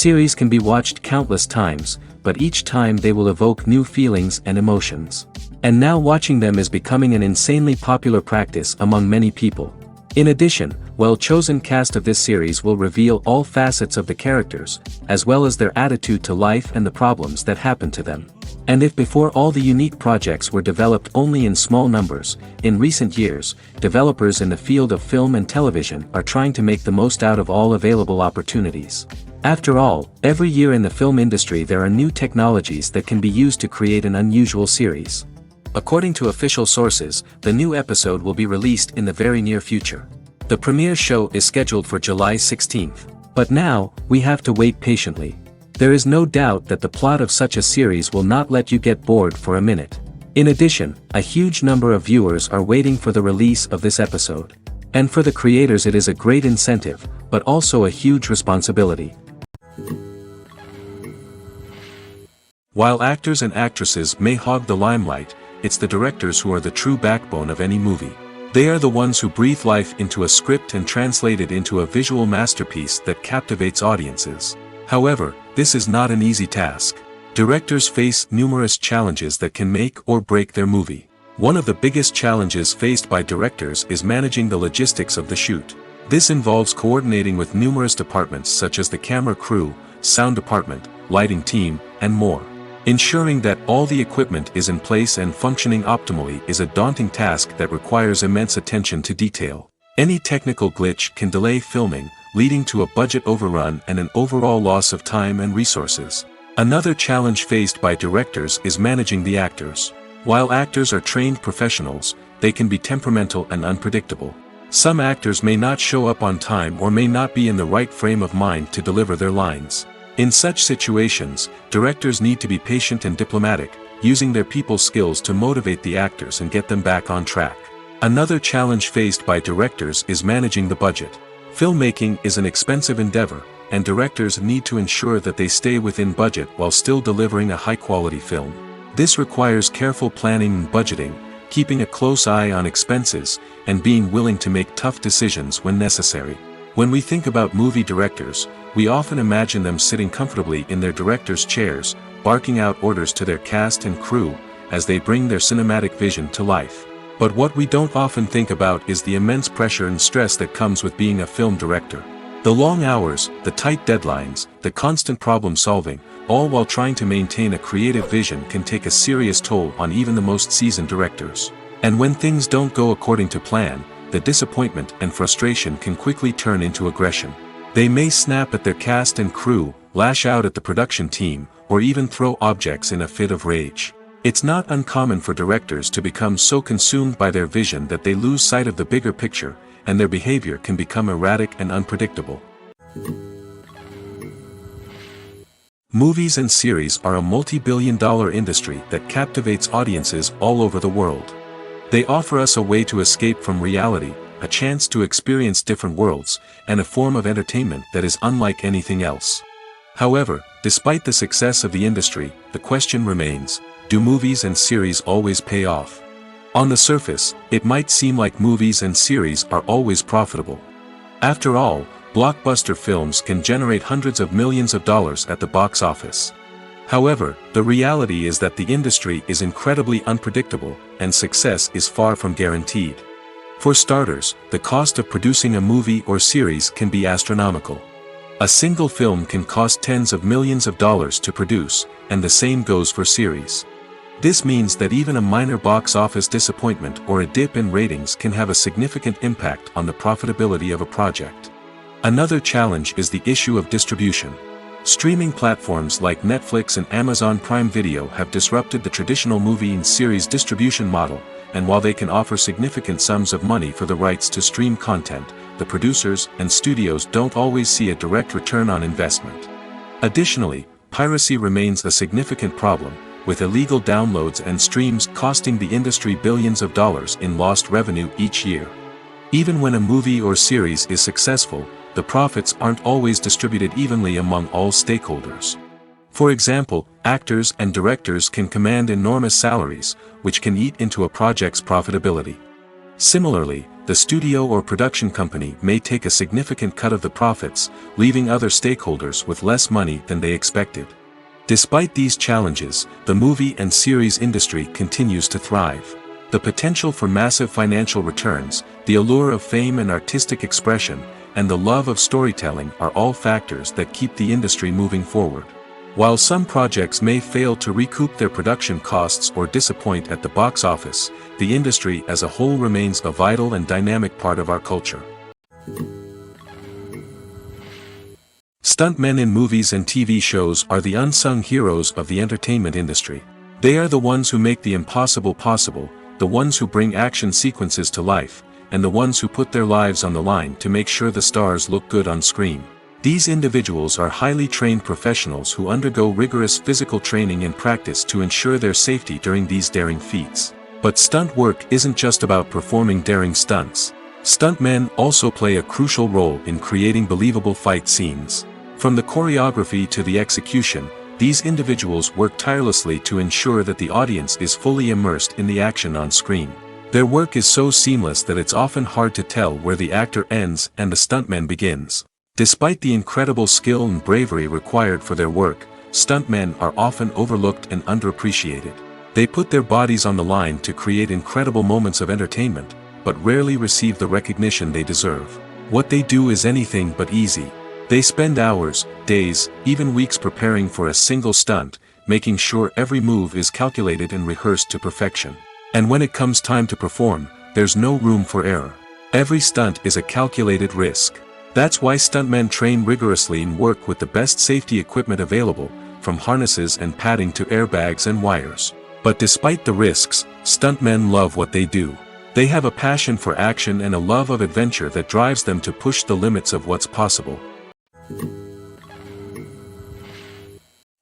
Series can be watched countless times, but each time they will evoke new feelings and emotions. And now watching them is becoming an insanely popular practice among many people. In addition, well-chosen cast of this series will reveal all facets of the characters, as well as their attitude to life and the problems that happen to them. And if before all the unique projects were developed only in small numbers, in recent years, developers in the field of film and television are trying to make the most out of all available opportunities. After all, every year in the film industry there are new technologies that can be used to create an unusual series. According to official sources, the new episode will be released in the very near future. The premiere show is scheduled for July 16th. But now, we have to wait patiently. There is no doubt that the plot of such a series will not let you get bored for a minute. In addition, a huge number of viewers are waiting for the release of this episode. And for the creators it is a great incentive, but also a huge responsibility. While actors and actresses may hog the limelight, it's the directors who are the true backbone of any movie. They are the ones who breathe life into a script and translate it into a visual masterpiece that captivates audiences. However, this is not an easy task. Directors face numerous challenges that can make or break their movie. One of the biggest challenges faced by directors is managing the logistics of the shoot. This involves coordinating with numerous departments such as the camera crew, sound department, lighting team, and more. Ensuring that all the equipment is in place and functioning optimally is a daunting task that requires immense attention to detail. Any technical glitch can delay filming, leading to a budget overrun and an overall loss of time and resources. Another challenge faced by directors is managing the actors. While actors are trained professionals, they can be temperamental and unpredictable. Some actors may not show up on time or may not be in the right frame of mind to deliver their lines. In such situations, directors need to be patient and diplomatic, using their people skills to motivate the actors and get them back on track. Another challenge faced by directors is managing the budget. Filmmaking is an expensive endeavor, and directors need to ensure that they stay within budget while still delivering a high-quality film. This requires careful planning and budgeting, keeping a close eye on expenses, and being willing to make tough decisions when necessary. When we think about movie directors, we often imagine them sitting comfortably in their director's chairs, barking out orders to their cast and crew, as they bring their cinematic vision to life. But what we don't often think about is the immense pressure and stress that comes with being a film director. The long hours, the tight deadlines, the constant problem solving, all while trying to maintain a creative vision can take a serious toll on even the most seasoned directors. And when things don't go according to plan, the disappointment and frustration can quickly turn into aggression. They may snap at their cast and crew, lash out at the production team, or even throw objects in a fit of rage. It's not uncommon for directors to become so consumed by their vision that they lose sight of the bigger picture, and their behavior can become erratic and unpredictable. Movies and series are a multi-billion-dollar industry that captivates audiences all over the world. They offer us a way to escape from reality, a chance to experience different worlds, and a form of entertainment that is unlike anything else. However, despite the success of the industry, the question remains, do movies and series always pay off? On the surface, it might seem like movies and series are always profitable. After all, blockbuster films can generate hundreds of millions of dollars at the box office. However, the reality is that the industry is incredibly unpredictable, and success is far from guaranteed. For starters, the cost of producing a movie or series can be astronomical. A single film can cost tens of millions of dollars to produce, and the same goes for series. This means that even a minor box office disappointment or a dip in ratings can have a significant impact on the profitability of a project. Another challenge is the issue of distribution. Streaming platforms like Netflix and Amazon Prime Video have disrupted the traditional movie and series distribution model, and while they can offer significant sums of money for the rights to stream content, the producers and studios don't always see a direct return on investment. Additionally, piracy remains a significant problem, with illegal downloads and streams costing the industry billions of dollars in lost revenue each year. Even when a movie or series is successful, the profits aren't always distributed evenly among all stakeholders. For example, actors and directors can command enormous salaries, which can eat into a project's profitability. Similarly, the studio or production company may take a significant cut of the profits, leaving other stakeholders with less money than they expected. Despite these challenges, the movie and series industry continues to thrive. The potential for massive financial returns, the allure of fame and artistic expression, and the love of storytelling are all factors that keep the industry moving forward. While some projects may fail to recoup their production costs or disappoint at the box office, the industry as a whole remains a vital and dynamic part of our culture. Stuntmen in movies and TV shows are the unsung heroes of the entertainment industry. They are the ones who make the impossible possible, the ones who bring action sequences to life, and the ones who put their lives on the line to make sure the stars look good on screen. These individuals are highly trained professionals who undergo rigorous physical training and practice to ensure their safety during these daring feats. But stunt work isn't just about performing daring stunts. Stuntmen also play a crucial role in creating believable fight scenes. From the choreography to the execution, these individuals work tirelessly to ensure that the audience is fully immersed in the action on screen. Their work is so seamless that it's often hard to tell where the actor ends and the stuntman begins. Despite the incredible skill and bravery required for their work, stuntmen are often overlooked and underappreciated. They put their bodies on the line to create incredible moments of entertainment, but rarely receive the recognition they deserve. What they do is anything but easy. They spend hours, days, even weeks preparing for a single stunt, making sure every move is calculated and rehearsed to perfection. And when it comes time to perform, there's no room for error. Every stunt is a calculated risk. That's why stuntmen train rigorously and work with the best safety equipment available, from harnesses and padding to airbags and wires. But despite the risks, stuntmen love what they do. They have a passion for action and a love of adventure that drives them to push the limits of what's possible.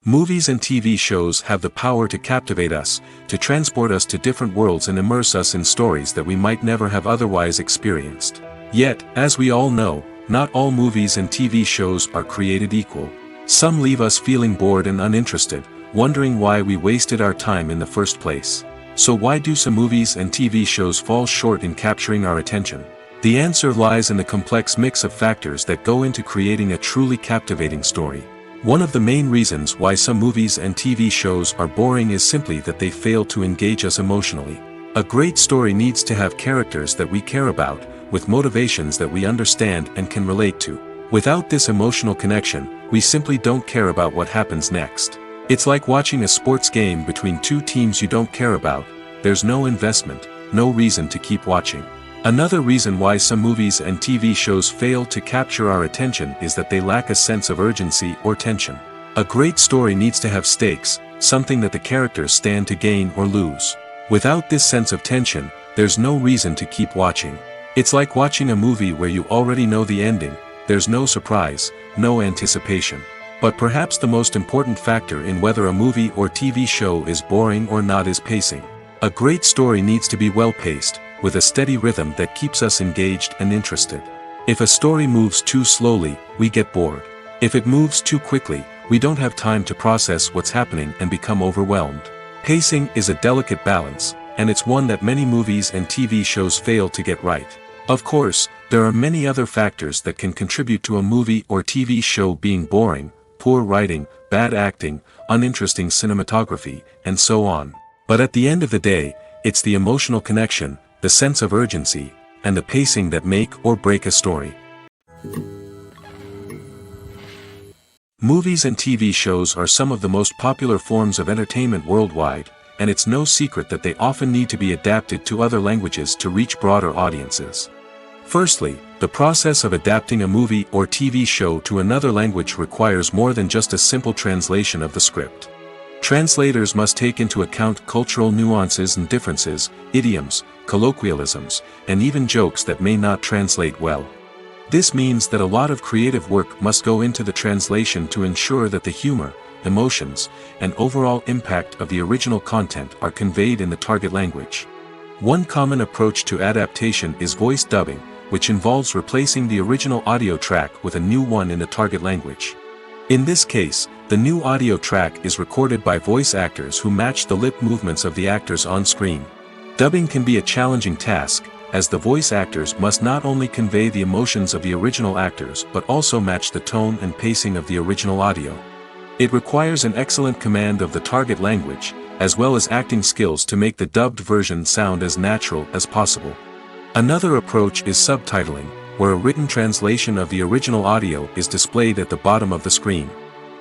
Movies and TV shows have the power to captivate us, to transport us to different worlds and immerse us in stories that we might never have otherwise experienced. Yet, as we all know, not all movies and TV shows are created equal. Some leave us feeling bored and uninterested, wondering why we wasted our time in the first place. So why do some movies and TV shows fall short in capturing our attention? The answer lies in the complex mix of factors that go into creating a truly captivating story. One of the main reasons why some movies and TV shows are boring is simply that they fail to engage us emotionally. A great story needs to have characters that we care about, with motivations that we understand and can relate to. Without this emotional connection, we simply don't care about what happens next. It's like watching a sports game between two teams you don't care about. There's no investment, no reason to keep watching. Another reason why some movies and TV shows fail to capture our attention is that they lack a sense of urgency or tension. A great story needs to have stakes, something that the characters stand to gain or lose. Without this sense of tension, there's no reason to keep watching. It's like watching a movie where you already know the ending. There's no surprise, no anticipation. But perhaps the most important factor in whether a movie or TV show is boring or not is pacing. A great story needs to be well-paced, with a steady rhythm that keeps us engaged and interested. If a story moves too slowly, we get bored. If it moves too quickly, we don't have time to process what's happening and become overwhelmed. Pacing is a delicate balance, and it's one that many movies and TV shows fail to get right. Of course, there are many other factors that can contribute to a movie or TV show being boring: poor writing, bad acting, uninteresting cinematography, and so on. But at the end of the day, it's the emotional connection, the sense of urgency, and the pacing that make or break a story. Movies and TV shows are some of the most popular forms of entertainment worldwide, and it's no secret that they often need to be adapted to other languages to reach broader audiences. Firstly, the process of adapting a movie or TV show to another language requires more than just a simple translation of the script. Translators must take into account cultural nuances and differences, idioms, colloquialisms, and even jokes that may not translate well. This means that a lot of creative work must go into the translation to ensure that the humor, emotions, and overall impact of the original content are conveyed in the target language. One common approach to adaptation is voice dubbing, which involves replacing the original audio track with a new one in the target language. In this case, the new audio track is recorded by voice actors who match the lip movements of the actors on screen. Dubbing can be a challenging task, as the voice actors must not only convey the emotions of the original actors but also match the tone and pacing of the original audio. It requires an excellent command of the target language, as well as acting skills to make the dubbed version sound as natural as possible. Another approach is subtitling, where a written translation of the original audio is displayed at the bottom of the screen.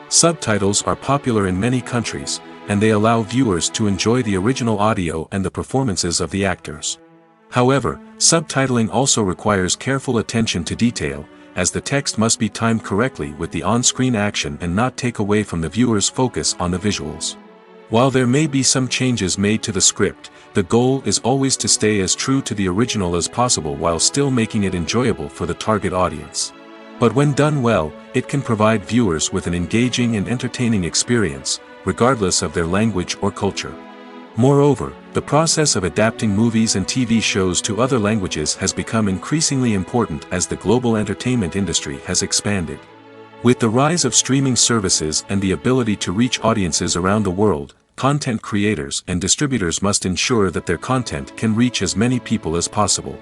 Subtitles are popular in many countries, and they allow viewers to enjoy the original audio and the performances of the actors. However, subtitling also requires careful attention to detail, as the text must be timed correctly with the on-screen action and not take away from the viewer's focus on the visuals. While there may be some changes made to the script, the goal is always to stay as true to the original as possible while still making it enjoyable for the target audience. But when done well, it can provide viewers with an engaging and entertaining experience, regardless of their language or culture. Moreover, the process of adapting movies and TV shows to other languages has become increasingly important as the global entertainment industry has expanded. With the rise of streaming services and the ability to reach audiences around the world, content creators and distributors must ensure that their content can reach as many people as possible.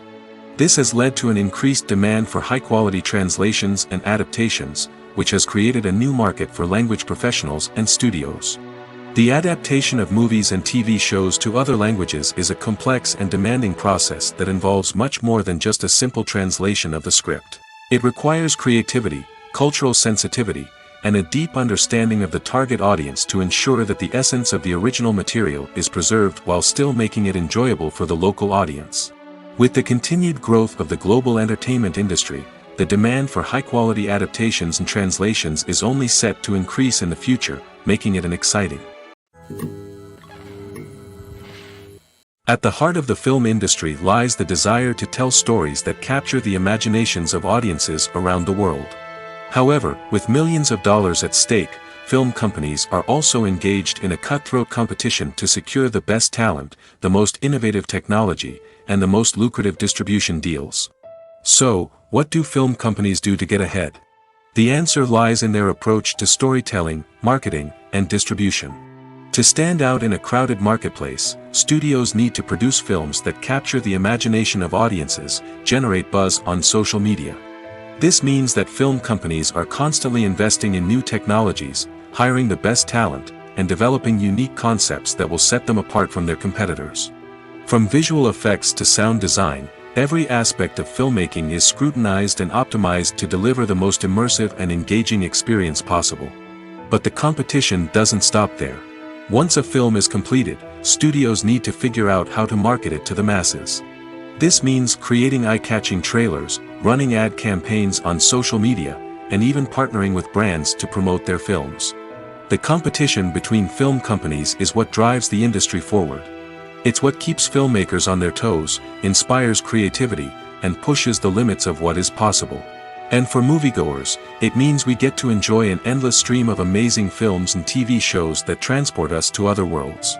This has led to an increased demand for high-quality translations and adaptations, which has created a new market for language professionals and studios. The adaptation of movies and TV shows to other languages is a complex and demanding process that involves much more than just a simple translation of the script. It requires creativity, cultural sensitivity, and a deep understanding of the target audience to ensure that the essence of the original material is preserved while still making it enjoyable for the local audience. With the continued growth of the global entertainment industry, the demand for high-quality adaptations and translations is only set to increase in the future, making it an exciting. At the heart of the film industry lies the desire to tell stories that capture the imaginations of audiences around the world. However, with millions of dollars at stake, film companies are also engaged in a cutthroat competition to secure the best talent, the most innovative technology, and the most lucrative distribution deals. So, what do film companies do to get ahead? The answer lies in their approach to storytelling, marketing, and distribution. To stand out in a crowded marketplace, studios need to produce films that capture the imagination of audiences, generate buzz on social media. This means that film companies are constantly investing in new technologies, hiring the best talent, and developing unique concepts that will set them apart from their competitors. From visual effects to sound design, every aspect of filmmaking is scrutinized and optimized to deliver the most immersive and engaging experience possible. But the competition doesn't stop there. Once a film is completed, studios need to figure out how to market it to the masses. This means creating eye-catching trailers, running ad campaigns on social media, and even partnering with brands to promote their films. The competition between film companies is what drives the industry forward. It's what keeps filmmakers on their toes, inspires creativity, and pushes the limits of what is possible. And for moviegoers, it means we get to enjoy an endless stream of amazing films and TV shows that transport us to other worlds.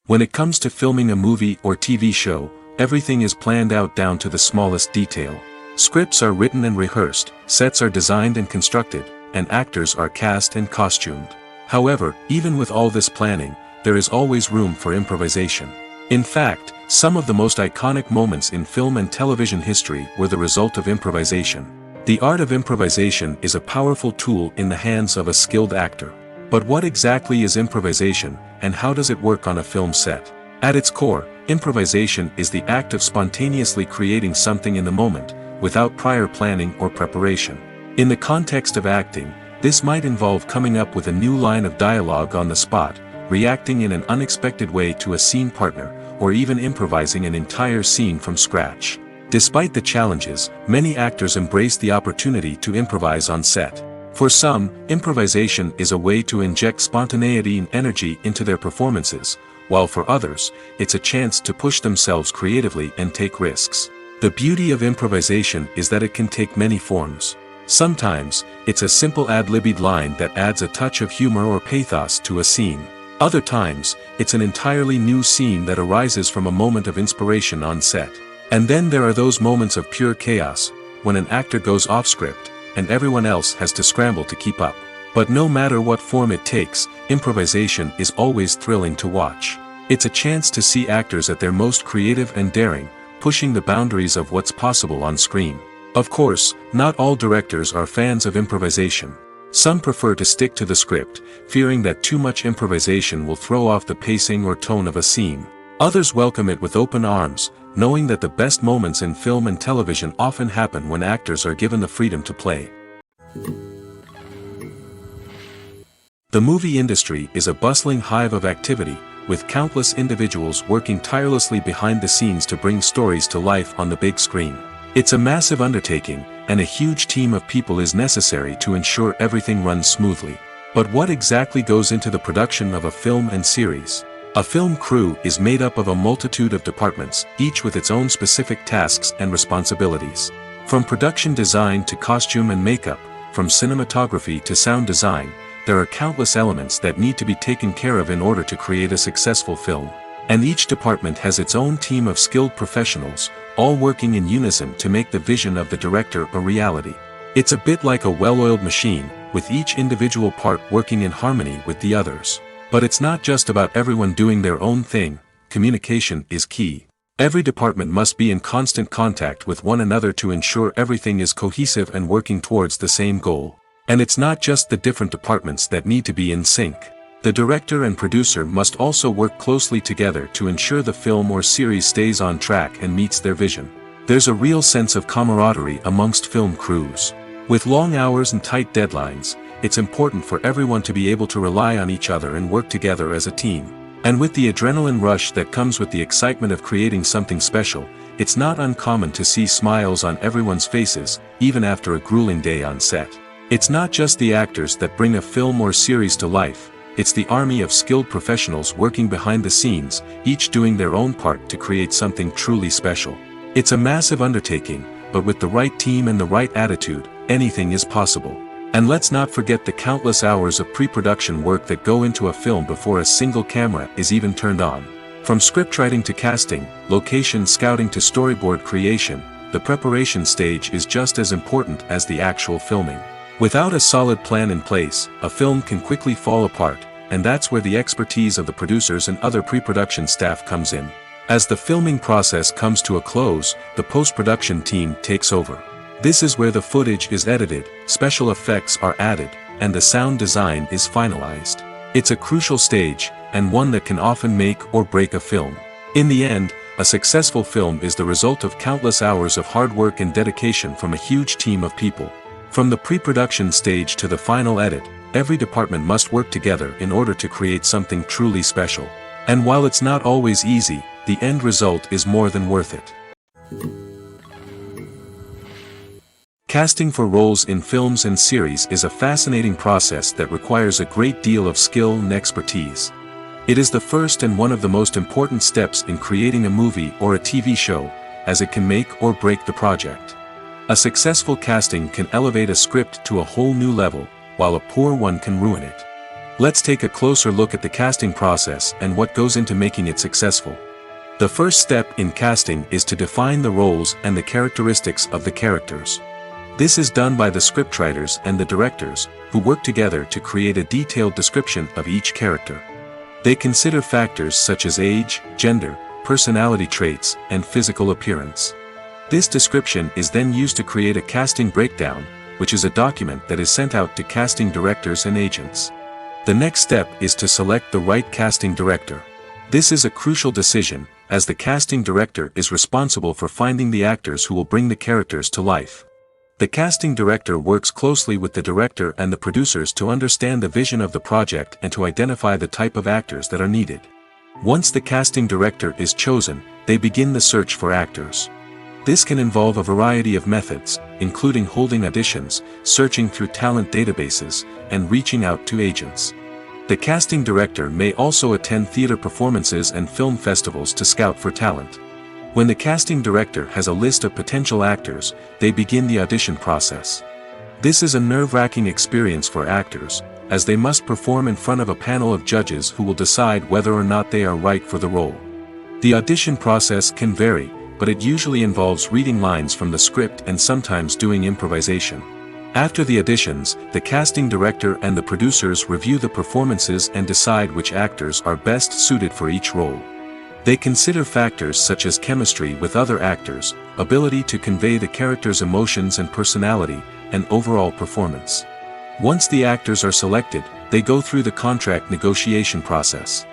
When it comes to filming a movie or TV show, everything is planned out down to the smallest detail. Scripts are written and rehearsed, sets are designed and constructed, and actors are cast and costumed. However, even with all this planning, there is always room for improvisation. In fact, some of the most iconic moments in film and television history were the result of improvisation. The art of improvisation is a powerful tool in the hands of a skilled actor. But what exactly is improvisation, and how does it work on a film set? At its core, improvisation is the act of spontaneously creating something in the moment, without prior planning or preparation. In the context of acting, this might involve coming up with a new line of dialogue on the spot, reacting in an unexpected way to a scene partner, or even improvising an entire scene from scratch. Despite the challenges, many actors embrace the opportunity to improvise on set. For some, improvisation is a way to inject spontaneity and energy into their performances, while for others, it's a chance to push themselves creatively and take risks. The beauty of improvisation is that it can take many forms. Sometimes, it's a simple ad-libbed line that adds a touch of humor or pathos to a scene. Other times, it's an entirely new scene that arises from a moment of inspiration on set. And then there are those moments of pure chaos, when an actor goes off script, and everyone else has to scramble to keep up. But no matter what form it takes, improvisation is always thrilling to watch. It's a chance to see actors at their most creative and daring, pushing the boundaries of what's possible on screen. Of course, not all directors are fans of improvisation. Some prefer to stick to the script, fearing that too much improvisation will throw off the pacing or tone of a scene. Others welcome it with open arms, knowing that the best moments in film and television often happen when actors are given the freedom to play. The movie industry is a bustling hive of activity, with countless individuals working tirelessly behind the scenes to bring stories to life on the big screen. It's a massive undertaking, and a huge team of people is necessary to ensure everything runs smoothly. But what exactly goes into the production of a film and series? A film crew is made up of a multitude of departments, each with its own specific tasks and responsibilities. From production design to costume and makeup, from cinematography to sound design, there are countless elements that need to be taken care of in order to create a successful film. And each department has its own team of skilled professionals, all working in unison to make the vision of the director a reality. It's a bit like a well-oiled machine, with each individual part working in harmony with the others. But it's not just about everyone doing their own thing. Communication is key. Every department must be in constant contact with one another to ensure everything is cohesive and working towards the same goal. And it's not just the different departments that need to be in sync. The director and producer must also work closely together to ensure the film or series stays on track and meets their vision. There's a real sense of camaraderie amongst film crews. With long hours and tight deadlines, it's important for everyone to be able to rely on each other and work together as a team. And with the adrenaline rush that comes with the excitement of creating something special, it's not uncommon to see smiles on everyone's faces, even after a grueling day on set. It's not just the actors that bring a film or series to life, it's the army of skilled professionals working behind the scenes, each doing their own part to create something truly special. It's a massive undertaking, but with the right team and the right attitude, anything is possible. And let's not forget the countless hours of pre-production work that go into a film before a single camera is even turned on. From scriptwriting to casting, location scouting to storyboard creation, the preparation stage is just as important as the actual filming. Without a solid plan in place, a film can quickly fall apart, and that's where the expertise of the producers and other pre-production staff comes in. As the filming process comes to a close, the post-production team takes over. This is where the footage is edited, special effects are added, and the sound design is finalized. It's a crucial stage, and one that can often make or break a film. In the end, a successful film is the result of countless hours of hard work and dedication from a huge team of people. From the pre-production stage to the final edit, every department must work together in order to create something truly special. And while it's not always easy, the end result is more than worth it. Casting for roles in films and series is a fascinating process that requires a great deal of skill and expertise. It is the first and one of the most important steps in creating a movie or a TV show, as it can make or break the project. A successful casting can elevate a script to a whole new level, while a poor one can ruin it. Let's take a closer look at the casting process and what goes into making it successful. The first step in casting is to define the roles and the characteristics of the characters. This is done by the scriptwriters and the directors, who work together to create a detailed description of each character. They consider factors such as age, gender, personality traits, and physical appearance. This description is then used to create a casting breakdown, which is a document that is sent out to casting directors and agents. The next step is to select the right casting director. This is a crucial decision, as the casting director is responsible for finding the actors who will bring the characters to life. The casting director works closely with the director and the producers to understand the vision of the project and to identify the type of actors that are needed. Once the casting director is chosen, they begin the search for actors. This can involve a variety of methods, including holding auditions, searching through talent databases, and reaching out to agents. The casting director may also attend theater performances and film festivals to scout for talent. When the casting director has a list of potential actors, they begin the audition process. This is a nerve-wracking experience for actors, as they must perform in front of a panel of judges who will decide whether or not they are right for the role. The audition process can vary, but it usually involves reading lines from the script and sometimes doing improvisation. After the auditions, the casting director and the producers review the performances and decide which actors are best suited for each role. They consider factors such as chemistry with other actors, ability to convey the character's emotions and personality, and overall performance. Once the actors are selected, they go through the contract negotiation process.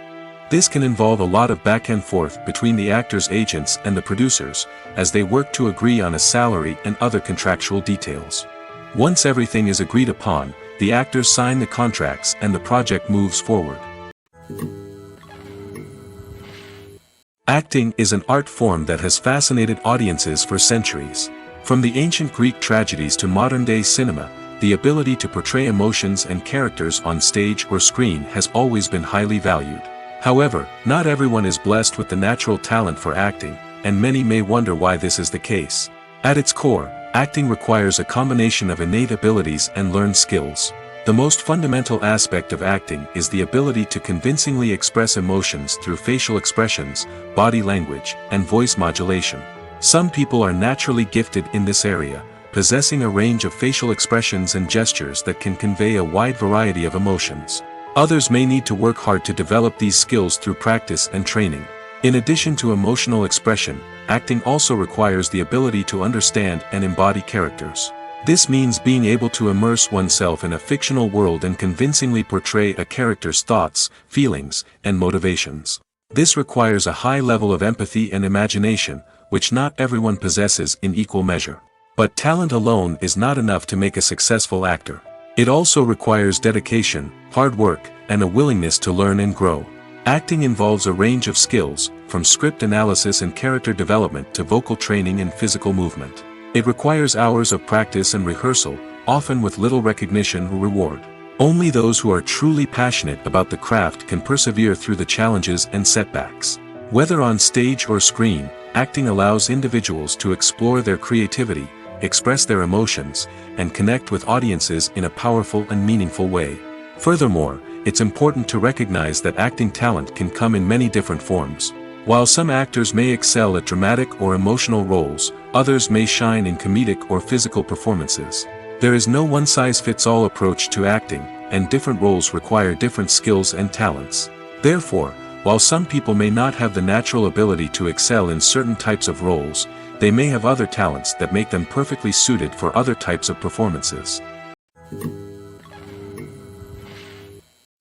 This can involve a lot of back and forth between the actors' agents and the producers, as they work to agree on a salary and other contractual details. Once everything is agreed upon, the actors sign the contracts and the project moves forward. Acting is an art form that has fascinated audiences for centuries. From the ancient Greek tragedies to modern-day cinema, the ability to portray emotions and characters on stage or screen has always been highly valued. However, not everyone is blessed with the natural talent for acting, and many may wonder why this is the case. At its core, acting requires a combination of innate abilities and learned skills. The most fundamental aspect of acting is the ability to convincingly express emotions through facial expressions, body language, and voice modulation. Some people are naturally gifted in this area, possessing a range of facial expressions and gestures that can convey a wide variety of emotions. Others may need to work hard to develop these skills through practice and training. In addition to emotional expression, acting also requires the ability to understand and embody characters. This means being able to immerse oneself in a fictional world and convincingly portray a character's thoughts, feelings, and motivations. This requires a high level of empathy and imagination, which not everyone possesses in equal measure. But talent alone is not enough to make a successful actor. It also requires dedication, hard work, and a willingness to learn and grow. Acting involves a range of skills, from script analysis and character development to vocal training and physical movement. It requires hours of practice and rehearsal, often with little recognition or reward. Only those who are truly passionate about the craft can persevere through the challenges and setbacks. Whether on stage or screen, acting allows individuals to explore their creativity, express their emotions, and connect with audiences in a powerful and meaningful way. Furthermore, it's important to recognize that acting talent can come in many different forms. While some actors may excel at dramatic or emotional roles, others may shine in comedic or physical performances. There is no one-size-fits-all approach to acting, and different roles require different skills and talents. Therefore, while some people may not have the natural ability to excel in certain types of roles, they may have other talents that make them perfectly suited for other types of performances.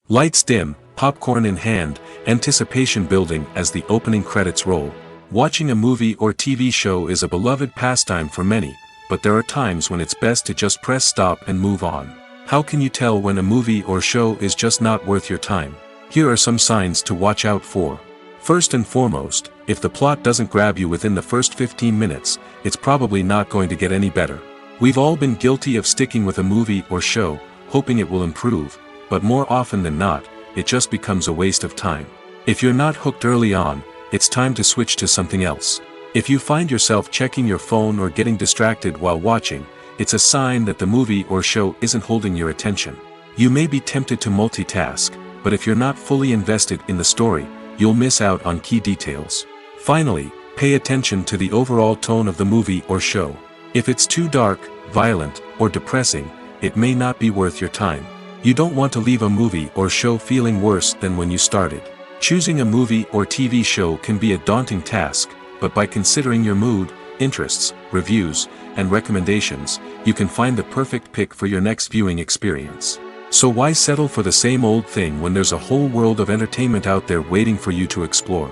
Lights dim, popcorn in hand, anticipation building as the opening credits roll. Watching a movie or TV show is a beloved pastime for many, but there are times when it's best to just press stop and move on. How can you tell when a movie or show is just not worth your time? Here are some signs to watch out for. First and foremost, if the plot doesn't grab you within the first 15 minutes, it's probably not going to get any better. We've all been guilty of sticking with a movie or show, hoping it will improve, but more often than not, it just becomes a waste of time. If you're not hooked early on, it's time to switch to something else. If you find yourself checking your phone or getting distracted while watching, it's a sign that the movie or show isn't holding your attention. You may be tempted to multitask, but if you're not fully invested in the story, you'll miss out on key details. Finally, pay attention to the overall tone of the movie or show. If it's too dark, violent, or depressing, it may not be worth your time. You don't want to leave a movie or show feeling worse than when you started. Choosing a movie or TV show can be a daunting task, but by considering your mood, interests, reviews, and recommendations, you can find the perfect pick for your next viewing experience. So why settle for the same old thing when there's a whole world of entertainment out there waiting for you to explore?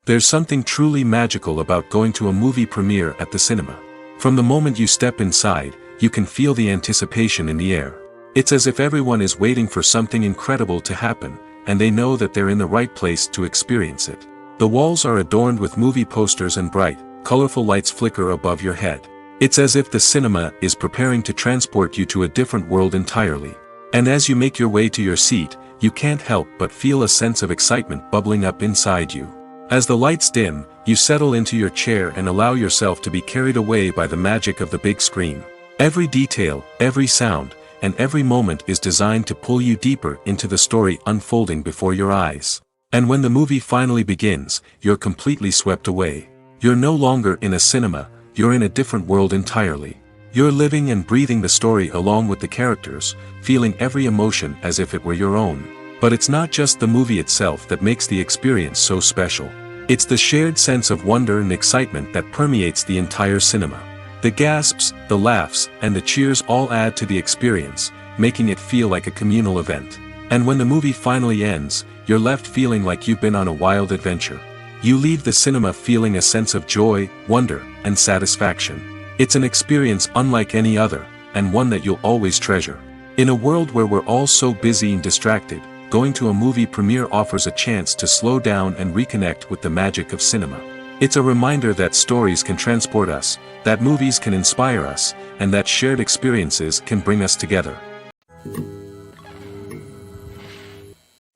There's something truly magical about going to a movie premiere at the cinema. From the moment you step inside, you can feel the anticipation in the air. It's as if everyone is waiting for something incredible to happen, and they know that they're in the right place to experience it. The walls are adorned with movie posters and bright, colorful lights flicker above your head. It's as if the cinema is preparing to transport you to a different world entirely. And as you make your way to your seat, you can't help but feel a sense of excitement bubbling up inside you. As the lights dim, you settle into your chair and allow yourself to be carried away by the magic of the big screen. Every detail, every sound, and every moment is designed to pull you deeper into the story unfolding before your eyes. And when the movie finally begins, you're completely swept away. You're no longer in a cinema, you're in a different world entirely. You're living and breathing the story along with the characters, feeling every emotion as if it were your own. But it's not just the movie itself that makes the experience so special. It's the shared sense of wonder and excitement that permeates the entire cinema. The gasps, the laughs, and the cheers all add to the experience, making it feel like a communal event. And when the movie finally ends, you're left feeling like you've been on a wild adventure. You leave the cinema feeling a sense of joy, wonder, and satisfaction. It's an experience unlike any other, and one that you'll always treasure. In a world where we're all so busy and distracted, going to a movie premiere offers a chance to slow down and reconnect with the magic of cinema. It's a reminder that stories can transport us, that movies can inspire us, and that shared experiences can bring us together.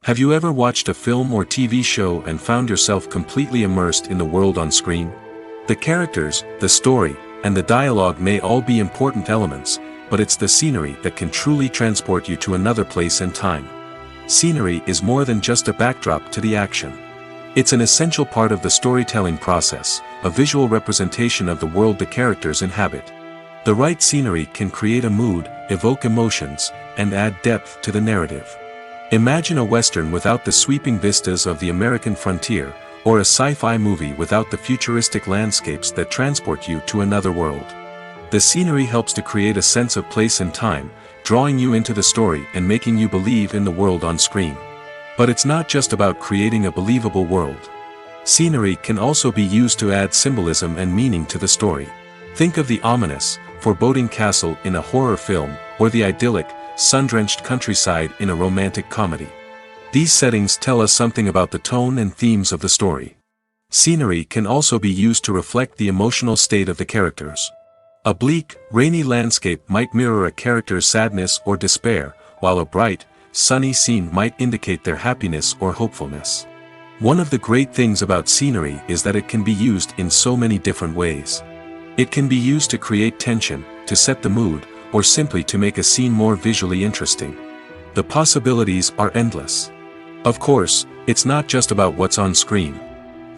Have you ever watched a film or TV show and found yourself completely immersed in the world on screen? The characters, the story, and the dialogue may all be important elements, but it's the scenery that can truly transport you to another place and time. Scenery is more than just a backdrop to the action. It's an essential part of the storytelling process, a visual representation of the world the characters inhabit. The right scenery can create a mood, evoke emotions, and add depth to the narrative. Imagine a Western without the sweeping vistas of the American frontier, or a sci-fi movie without the futuristic landscapes that transport you to another world. The scenery helps to create a sense of place and time, drawing you into the story and making you believe in the world on screen. But it's not just about creating a believable world. Scenery can also be used to add symbolism and meaning to the story. Think of the ominous, foreboding castle in a horror film, or the idyllic, sun-drenched countryside in a romantic comedy. These settings tell us something about the tone and themes of the story. Scenery can also be used to reflect the emotional state of the characters. A bleak, rainy landscape might mirror a character's sadness or despair, while a bright, sunny scene might indicate their happiness or hopefulness. One of the great things about scenery is that it can be used in so many different ways. It can be used to create tension, to set the mood, or simply to make a scene more visually interesting. The possibilities are endless. Of course, it's not just about what's on screen.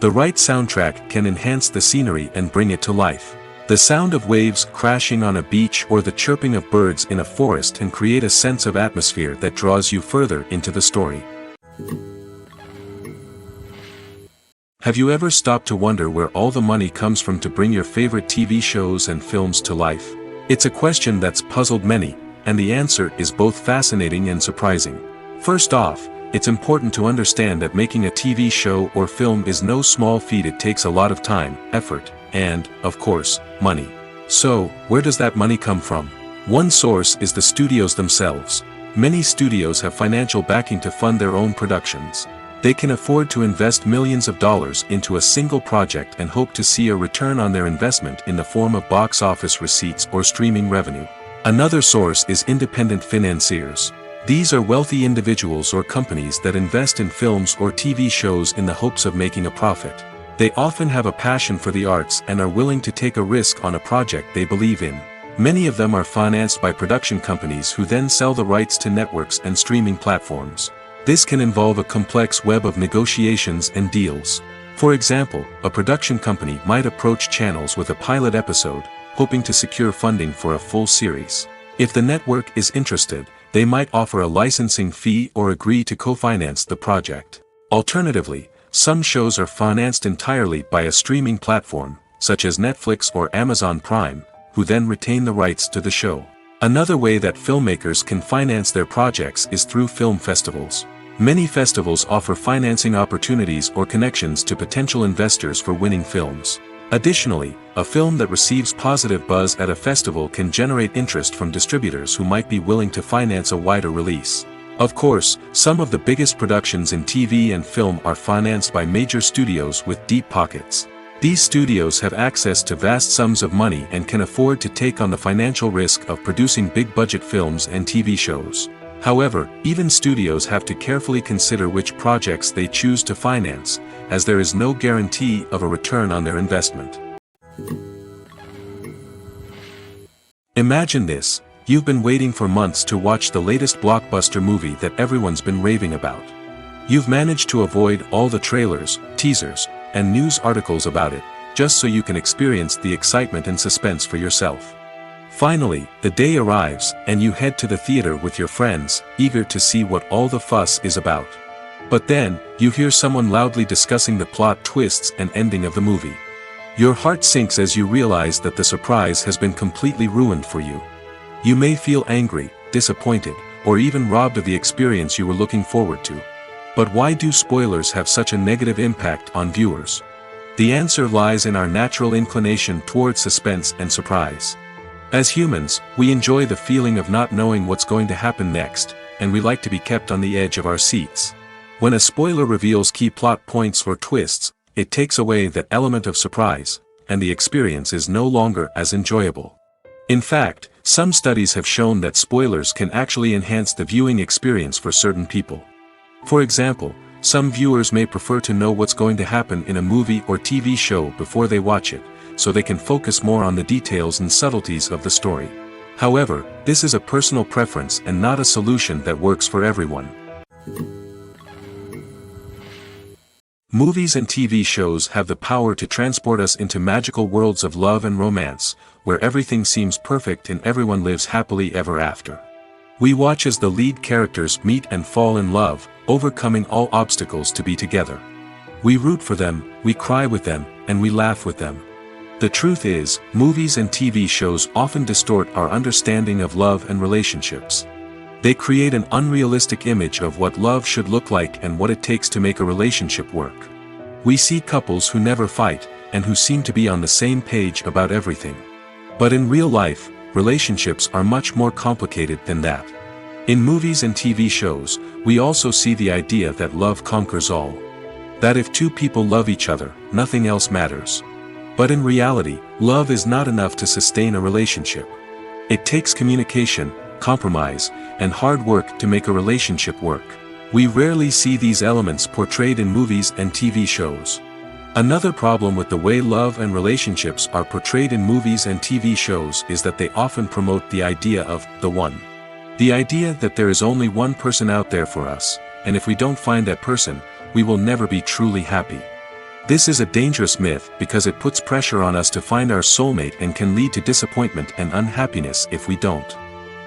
The right soundtrack can enhance the scenery and bring it to life. The sound of waves crashing on a beach or the chirping of birds in a forest can create a sense of atmosphere that draws you further into the story. Have you ever stopped to wonder where all the money comes from to bring your favorite TV shows and films to life? It's a question that's puzzled many, and the answer is both fascinating and surprising. First off, it's important to understand that making a TV show or film is no small feat. It takes a lot of time, effort, and, of course, money. So, where does that money come from? One source is the studios themselves. Many studios have financial backing to fund their own productions. They can afford to invest millions of dollars into a single project and hope to see a return on their investment in the form of box office receipts or streaming revenue. Another source is independent financiers. These are wealthy individuals or companies that invest in films or TV shows in the hopes of making a profit. They often have a passion for the arts and are willing to take a risk on a project they believe in. Many of them are financed by production companies who then sell the rights to networks and streaming platforms. This can involve a complex web of negotiations and deals. For example, a production company might approach channels with a pilot episode, hoping to secure funding for a full series. If the network is interested, they might offer a licensing fee or agree to co-finance the project. Alternatively, some shows are financed entirely by a streaming platform, such as Netflix or Amazon Prime, who then retain the rights to the show. Another way that filmmakers can finance their projects is through film festivals. Many festivals offer financing opportunities or connections to potential investors for winning films. Additionally, a film that receives positive buzz at a festival can generate interest from distributors who might be willing to finance a wider release. Of course, some of the biggest productions in TV and film are financed by major studios with deep pockets. These studios have access to vast sums of money and can afford to take on the financial risk of producing big-budget films and TV shows. However, even studios have to carefully consider which projects they choose to finance, as there is no guarantee of a return on their investment. Imagine this: you've been waiting for months to watch the latest blockbuster movie that everyone's been raving about. You've managed to avoid all the trailers, teasers, and news articles about it, just so you can experience the excitement and suspense for yourself. Finally, the day arrives, and you head to the theater with your friends, eager to see what all the fuss is about. But then, you hear someone loudly discussing the plot twists and ending of the movie. Your heart sinks as you realize that the surprise has been completely ruined for you. You may feel angry, disappointed, or even robbed of the experience you were looking forward to. But why do spoilers have such a negative impact on viewers? The answer lies in our natural inclination toward suspense and surprise. As humans, we enjoy the feeling of not knowing what's going to happen next, and we like to be kept on the edge of our seats. When a spoiler reveals key plot points or twists, it takes away that element of surprise, and the experience is no longer as enjoyable. In fact, some studies have shown that spoilers can actually enhance the viewing experience for certain people. For example, some viewers may prefer to know what's going to happen in a movie or TV show before they watch it, so they can focus more on the details and subtleties of the story. However, this is a personal preference and not a solution that works for everyone. Movies and TV shows have the power to transport us into magical worlds of love and romance, where everything seems perfect and everyone lives happily ever after. We watch as the lead characters meet and fall in love, overcoming all obstacles to be together. We root for them, we cry with them, and we laugh with them. The truth is, movies and TV shows often distort our understanding of love and relationships. They create an unrealistic image of what love should look like and what it takes to make a relationship work. We see couples who never fight, and who seem to be on the same page about everything. But in real life, relationships are much more complicated than that. In movies and TV shows, we also see the idea that love conquers all. That if two people love each other, nothing else matters. But in reality, love is not enough to sustain a relationship. It takes communication, compromise, and hard work to make a relationship work. We rarely see these elements portrayed in movies and TV shows. Another problem with the way love and relationships are portrayed in movies and TV shows is that they often promote the idea of the one. The idea that there is only one person out there for us, and if we don't find that person, we will never be truly happy. This is a dangerous myth because it puts pressure on us to find our soulmate and can lead to disappointment and unhappiness if we don't.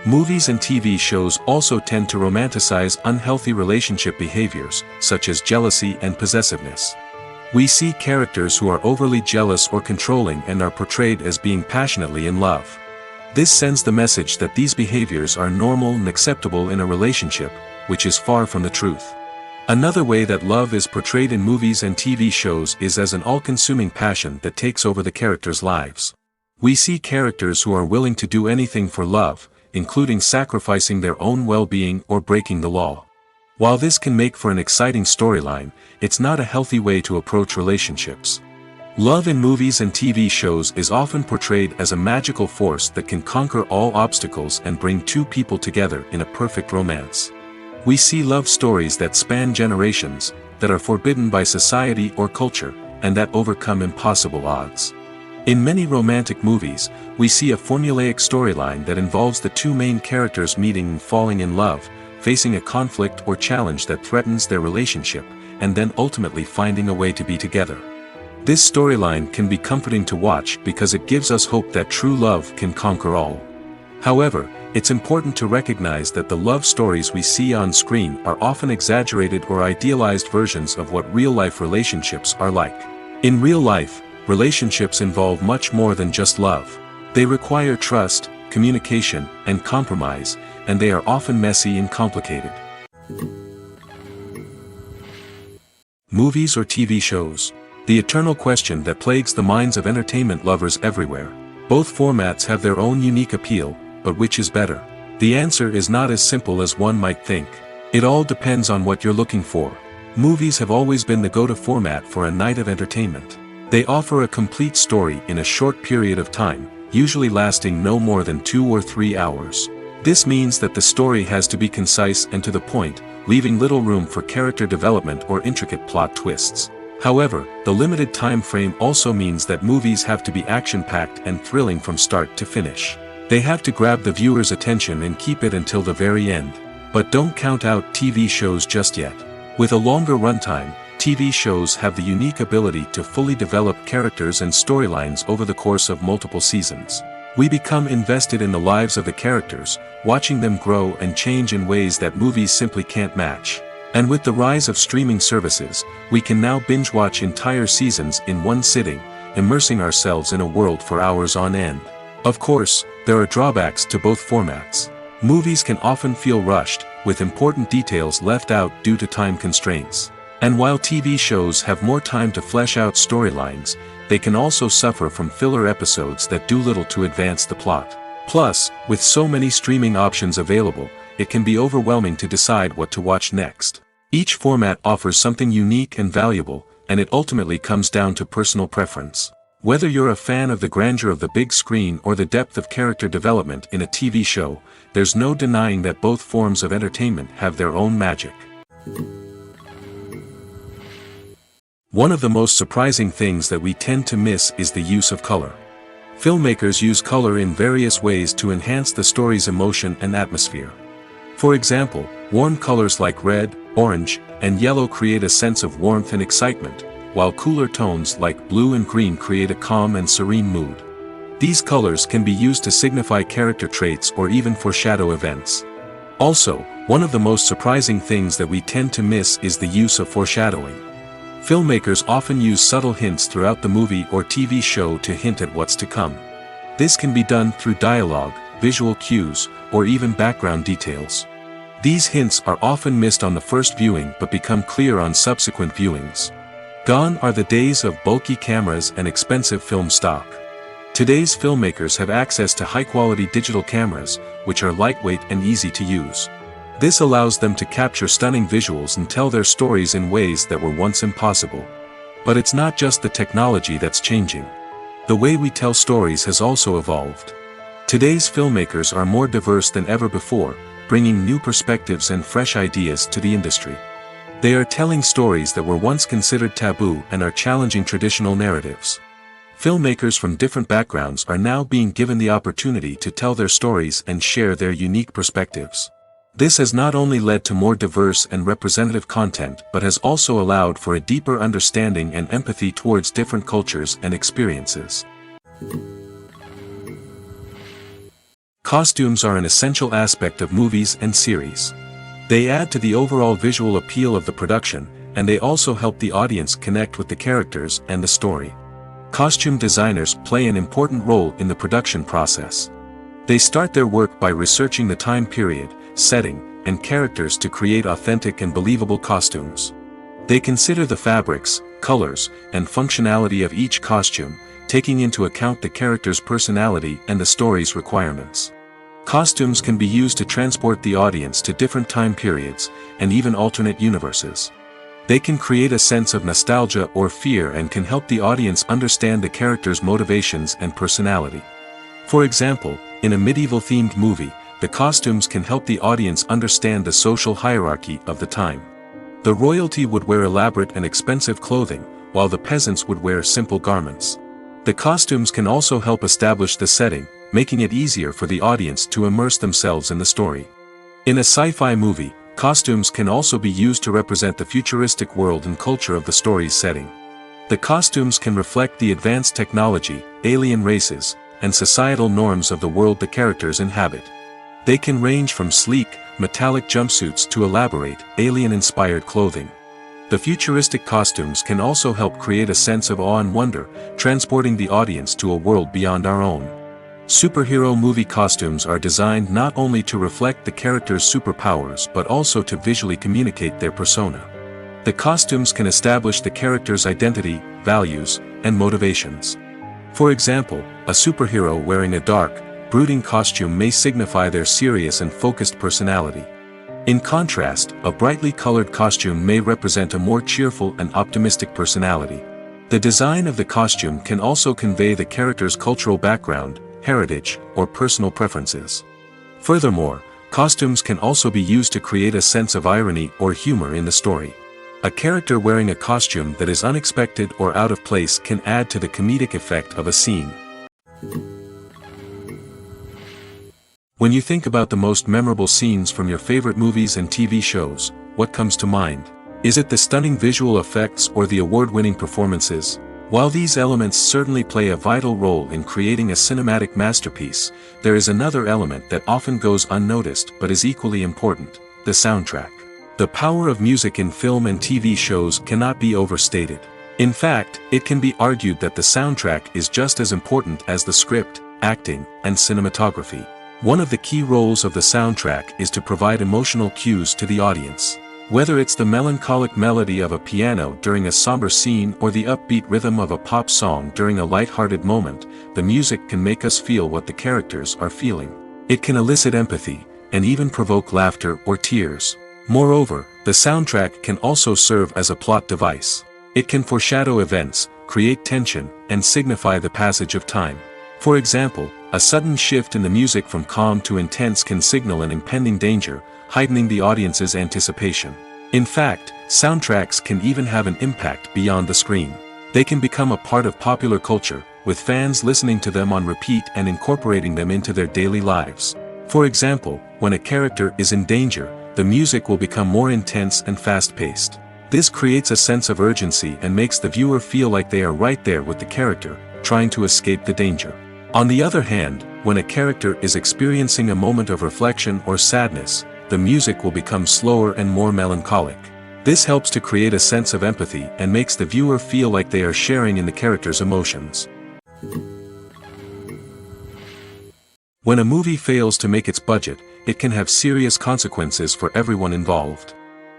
Movies and TV shows also tend to romanticize unhealthy relationship behaviors, such as jealousy and possessiveness. We see characters who are overly jealous or controlling and are portrayed as being passionately in love. This sends the message that these behaviors are normal and acceptable in a relationship, which is far from the truth. Another way that love is portrayed in movies and TV shows is as an all-consuming passion that takes over the characters' lives. We see characters who are willing to do anything for love, including sacrificing their own well-being or breaking the law. While this can make for an exciting storyline, it's not a healthy way to approach relationships. Love in movies and TV shows is often portrayed as a magical force that can conquer all obstacles and bring two people together in a perfect romance. We see love stories that span generations, that are forbidden by society or culture, and that overcome impossible odds. In many romantic movies, we see a formulaic storyline that involves the two main characters meeting and falling in love, facing a conflict or challenge that threatens their relationship, and then ultimately finding a way to be together. This storyline can be comforting to watch because it gives us hope that true love can conquer all. However, it's important to recognize that the love stories we see on screen are often exaggerated or idealized versions of what real-life relationships are like. In real life, relationships involve much more than just love. They require trust, communication, and compromise, and they are often messy and complicated. Movies or TV shows? The eternal question that plagues the minds of entertainment lovers everywhere. Both formats have their own unique appeal, but which is better? The answer is not as simple as one might think. It all depends on what you're looking for. Movies have always been the go-to format for a night of entertainment. They offer a complete story in a short period of time, usually lasting no more than 2 or 3 hours. This means that the story has to be concise and to the point, leaving little room for character development or intricate plot twists. However, the limited time frame also means that movies have to be action-packed and thrilling from start to finish. They have to grab the viewer's attention and keep it until the very end. But don't count out TV shows just yet. With a longer runtime, TV shows have the unique ability to fully develop characters and storylines over the course of multiple seasons. We become invested in the lives of the characters, watching them grow and change in ways that movies simply can't match. And with the rise of streaming services, we can now binge-watch entire seasons in one sitting, immersing ourselves in a world for hours on end. Of course, there are drawbacks to both formats. Movies can often feel rushed, with important details left out due to time constraints. And while TV shows have more time to flesh out storylines, they can also suffer from filler episodes that do little to advance the plot. Plus, with so many streaming options available, it can be overwhelming to decide what to watch next. Each format offers something unique and valuable, and it ultimately comes down to personal preference. Whether you're a fan of the grandeur of the big screen or the depth of character development in a TV show, there's no denying that both forms of entertainment have their own magic. One of the most surprising things that we tend to miss is the use of color. Filmmakers use color in various ways to enhance the story's emotion and atmosphere. For example, warm colors like red, orange, and yellow create a sense of warmth and excitement, while cooler tones like blue and green create a calm and serene mood. These colors can be used to signify character traits or even foreshadow events. Also, one of the most surprising things that we tend to miss is the use of foreshadowing. Filmmakers often use subtle hints throughout the movie or TV show to hint at what's to come. This can be done through dialogue, visual cues, or even background details. These hints are often missed on the first viewing but become clear on subsequent viewings. Gone are the days of bulky cameras and expensive film stock. Today's filmmakers have access to high-quality digital cameras, which are lightweight and easy to use. This allows them to capture stunning visuals and tell their stories in ways that were once impossible. But it's not just the technology that's changing. The way we tell stories has also evolved. Today's filmmakers are more diverse than ever before, bringing new perspectives and fresh ideas to the industry. They are telling stories that were once considered taboo and are challenging traditional narratives. Filmmakers from different backgrounds are now being given the opportunity to tell their stories and share their unique perspectives. This has not only led to more diverse and representative content but has also allowed for a deeper understanding and empathy towards different cultures and experiences. Costumes are an essential aspect of movies and series. They add to the overall visual appeal of the production, and they also help the audience connect with the characters and the story. Costume designers play an important role in the production process. They start their work by researching the time period, setting, and characters to create authentic and believable costumes. They consider the fabrics, colors, and functionality of each costume, taking into account the character's personality and the story's requirements. Costumes can be used to transport the audience to different time periods, and even alternate universes. They can create a sense of nostalgia or fear and can help the audience understand the character's motivations and personality. For example, in a medieval-themed movie, the costumes can help the audience understand the social hierarchy of the time. The royalty would wear elaborate and expensive clothing, while the peasants would wear simple garments. The costumes can also help establish the setting, making it easier for the audience to immerse themselves in the story. In a sci-fi movie, costumes can also be used to represent the futuristic world and culture of the story's setting. The costumes can reflect the advanced technology, alien races, and societal norms of the world the characters inhabit. They can range from sleek, metallic jumpsuits to elaborate, alien-inspired clothing. The futuristic costumes can also help create a sense of awe and wonder, transporting the audience to a world beyond our own. Superhero movie costumes are designed not only to reflect the character's superpowers but also to visually communicate their persona. The costumes can establish the character's identity, values, and motivations. For example, a superhero wearing a dark, brooding costume may signify their serious and focused personality. In contrast, a brightly colored costume may represent a more cheerful and optimistic personality. The design of the costume can also convey the character's cultural background, heritage, or personal preferences. Furthermore, costumes can also be used to create a sense of irony or humor in the story. A character wearing a costume that is unexpected or out of place can add to the comedic effect of a scene. When you think about the most memorable scenes from your favorite movies and TV shows, what comes to mind? Is it the stunning visual effects or the award-winning performances? While these elements certainly play a vital role in creating a cinematic masterpiece, there is another element that often goes unnoticed but is equally important: the soundtrack. The power of music in film and TV shows cannot be overstated. In fact, it can be argued that the soundtrack is just as important as the script, acting, and cinematography. One of the key roles of the soundtrack is to provide emotional cues to the audience. Whether it's the melancholic melody of a piano during a somber scene or the upbeat rhythm of a pop song during a light-hearted moment, the music can make us feel what the characters are feeling. It can elicit empathy, and even provoke laughter or tears. Moreover, the soundtrack can also serve as a plot device. It can foreshadow events, create tension, and signify the passage of time. For example, a sudden shift in the music from calm to intense can signal an impending danger, heightening the audience's anticipation. In fact, soundtracks can even have an impact beyond the screen. They can become a part of popular culture, with fans listening to them on repeat and incorporating them into their daily lives. For example, when a character is in danger, the music will become more intense and fast-paced. This creates a sense of urgency and makes the viewer feel like they are right there with the character, trying to escape the danger. On the other hand, when a character is experiencing a moment of reflection or sadness, the music will become slower and more melancholic. This helps to create a sense of empathy and makes the viewer feel like they are sharing in the character's emotions. When a movie fails to make its budget, it can have serious consequences for everyone involved.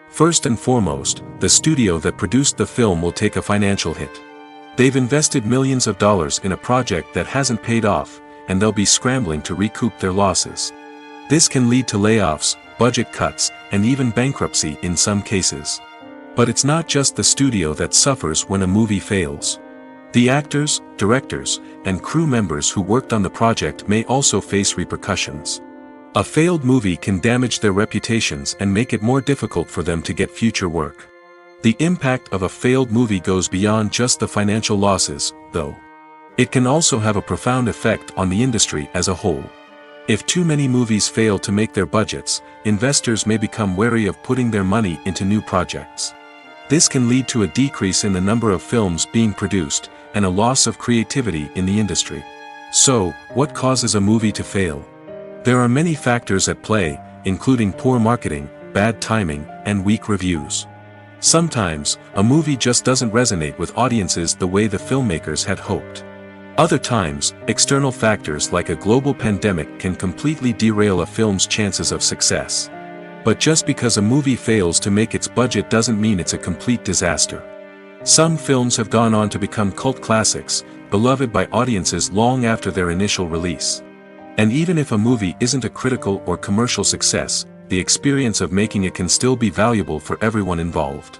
First and foremost, the studio that produced the film will take a financial hit. They've invested millions of dollars in a project that hasn't paid off, and they'll be scrambling to recoup their losses. This can lead to layoffs, budget cuts, and even bankruptcy in some cases. But it's not just the studio that suffers when a movie fails. The actors, directors, and crew members who worked on the project may also face repercussions. A failed movie can damage their reputations and make it more difficult for them to get future work. The impact of a failed movie goes beyond just the financial losses, though. It can also have a profound effect on the industry as a whole. If too many movies fail to make their budgets, investors may become wary of putting their money into new projects. This can lead to a decrease in the number of films being produced, and a loss of creativity in the industry. So, what causes a movie to fail? There are many factors at play, including poor marketing, bad timing, and weak reviews. Sometimes, a movie just doesn't resonate with audiences the way the filmmakers had hoped. Other times, external factors like a global pandemic can completely derail a film's chances of success. But just because a movie fails to make its budget doesn't mean it's a complete disaster. Some films have gone on to become cult classics, beloved by audiences long after their initial release. And even if a movie isn't a critical or commercial success, the experience of making it can still be valuable for everyone involved.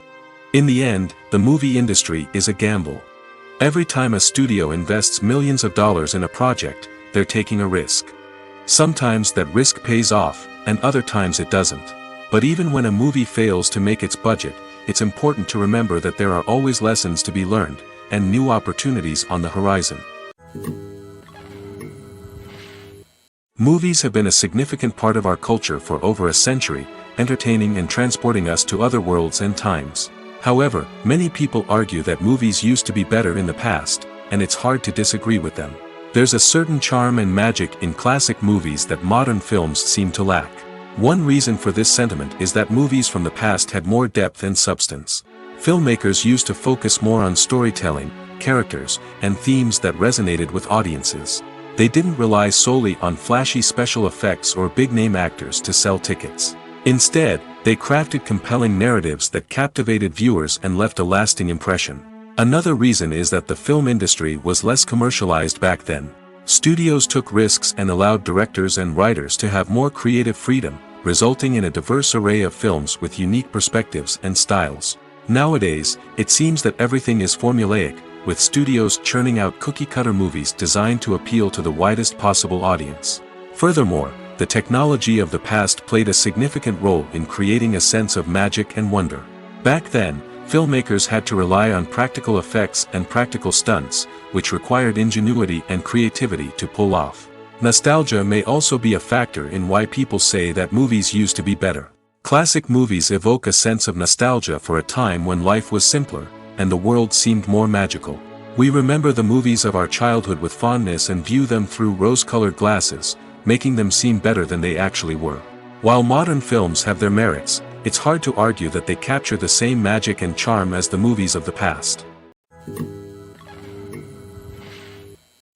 In the end, the movie industry is a gamble. Every time a studio invests millions of dollars in a project, they're taking a risk. Sometimes that risk pays off, and other times it doesn't. But even when a movie fails to make its budget, it's important to remember that there are always lessons to be learned, and new opportunities on the horizon. Movies have been a significant part of our culture for over a century, entertaining and transporting us to other worlds and times. However, many people argue that movies used to be better in the past, and it's hard to disagree with them. There's a certain charm and magic in classic movies that modern films seem to lack. One reason for this sentiment is that movies from the past had more depth and substance. Filmmakers used to focus more on storytelling, characters, and themes that resonated with audiences. They didn't rely solely on flashy special effects or big-name actors to sell tickets. Instead, they crafted compelling narratives that captivated viewers and left a lasting impression. Another reason is that the film industry was less commercialized back then. Studios took risks and allowed directors and writers to have more creative freedom, resulting in a diverse array of films with unique perspectives and styles. Nowadays, it seems that everything is formulaic, with studios churning out cookie-cutter movies designed to appeal to the widest possible audience. Furthermore, the technology of the past played a significant role in creating a sense of magic and wonder. Back then, filmmakers had to rely on practical effects and practical stunts, which required ingenuity and creativity to pull off. Nostalgia may also be a factor in why people say that movies used to be better. Classic movies evoke a sense of nostalgia for a time when life was simpler, and the world seemed more magical. We remember the movies of our childhood with fondness and view them through rose-colored glasses, making them seem better than they actually were. While modern films have their merits, it's hard to argue that they capture the same magic and charm as the movies of the past.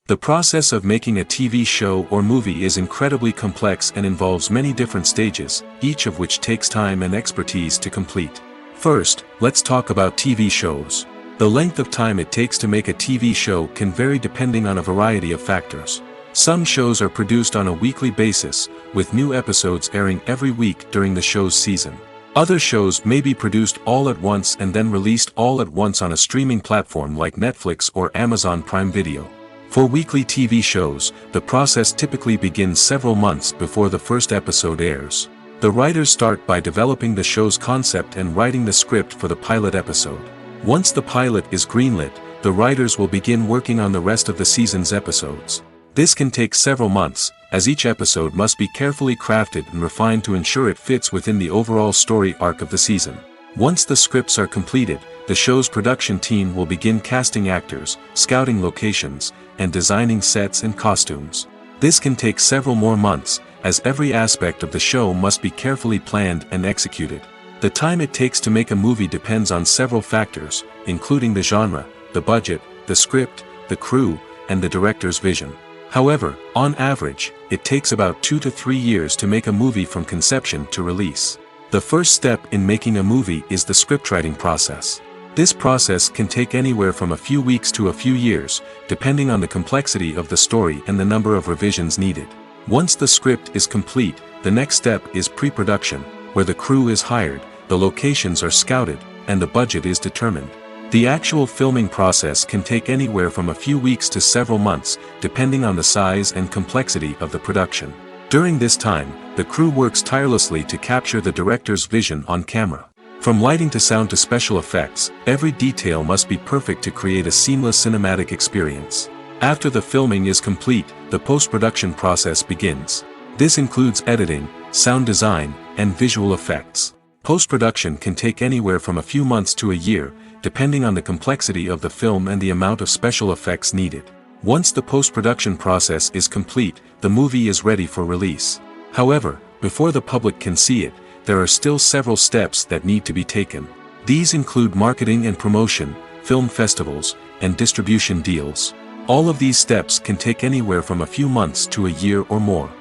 The process of making a TV show or movie is incredibly complex and involves many different stages, each of which takes time and expertise to complete. First, let's talk about TV shows. The length of time it takes to make a TV show can vary depending on a variety of factors. Some shows are produced on a weekly basis, with new episodes airing every week during the show's season. Other shows may be produced all at once and then released all at once on a streaming platform like Netflix or Amazon Prime Video. For weekly TV shows, the process typically begins several months before the first episode airs. The writers start by developing the show's concept and writing the script for the pilot episode. Once the pilot is greenlit, the writers will begin working on the rest of the season's episodes. This can take several months, as each episode must be carefully crafted and refined to ensure it fits within the overall story arc of the season. Once the scripts are completed, the show's production team will begin casting actors, scouting locations, and designing sets and costumes. This can take several more months, as every aspect of the show must be carefully planned and executed. The time it takes to make a movie depends on several factors, including the genre, the budget, the script, the crew, and the director's vision. However, on average, it takes about 2 to 3 years to make a movie from conception to release. The first step in making a movie is the scriptwriting process. This process can take anywhere from a few weeks to a few years, depending on the complexity of the story and the number of revisions needed. Once the script is complete, the next step is pre-production, where the crew is hired, the locations are scouted, and the budget is determined. The actual filming process can take anywhere from a few weeks to several months, depending on the size and complexity of the production. During this time, the crew works tirelessly to capture the director's vision on camera. From lighting to sound to special effects, every detail must be perfect to create a seamless cinematic experience. After the filming is complete, the post-production process begins. This includes editing, sound design, and visual effects. Post-production can take anywhere from a few months to a year, depending on the complexity of the film and the amount of special effects needed. Once the post-production process is complete, the movie is ready for release. However, before the public can see it, there are still several steps that need to be taken. These include marketing and promotion, film festivals, and distribution deals. All of these steps can take anywhere from a few months to a year or more.